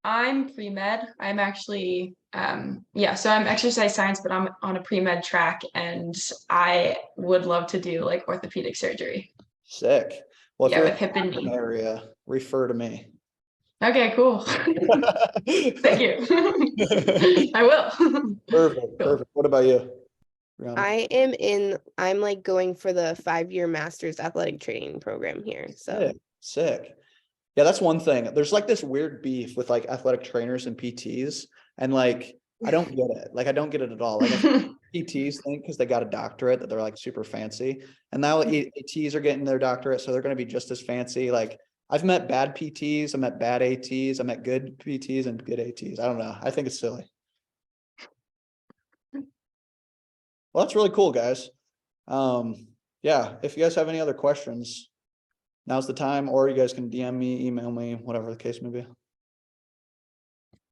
I'm pre-med. I'm actually, so I'm exercise science, but I'm on a pre-med track and I would love to do like orthopedic surgery. Sick. Well, if Yeah, you're with hip and in the knee. area, refer to me. Okay, cool. Thank you. I will. Perfect. Cool. What about you, Brianna? I'm like going for the 5-year master's athletic training program here. So Sick. Yeah, that's one thing. There's like this weird beef with like athletic trainers and PTs, and like I don't get it. Like I don't get it at all. Like I think PTs think because they got a doctorate that they're like super fancy, and now ATs are getting their doctorate, so they're going to be just as fancy. Like I've met bad PTs, I met bad ATs, I met good PTs and good ATs. I don't know. I think it's silly. Well, that's really cool, guys. Yeah, if you guys have any other questions, now's the time, or you guys can DM me, email me, whatever the case may be. I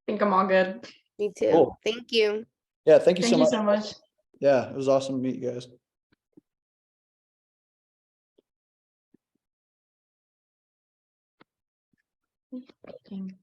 think I'm all good. me too. Cool. Thank you. Yeah, thank you Thank so you much. so much. Yeah, it was awesome to meet you guys. Dang.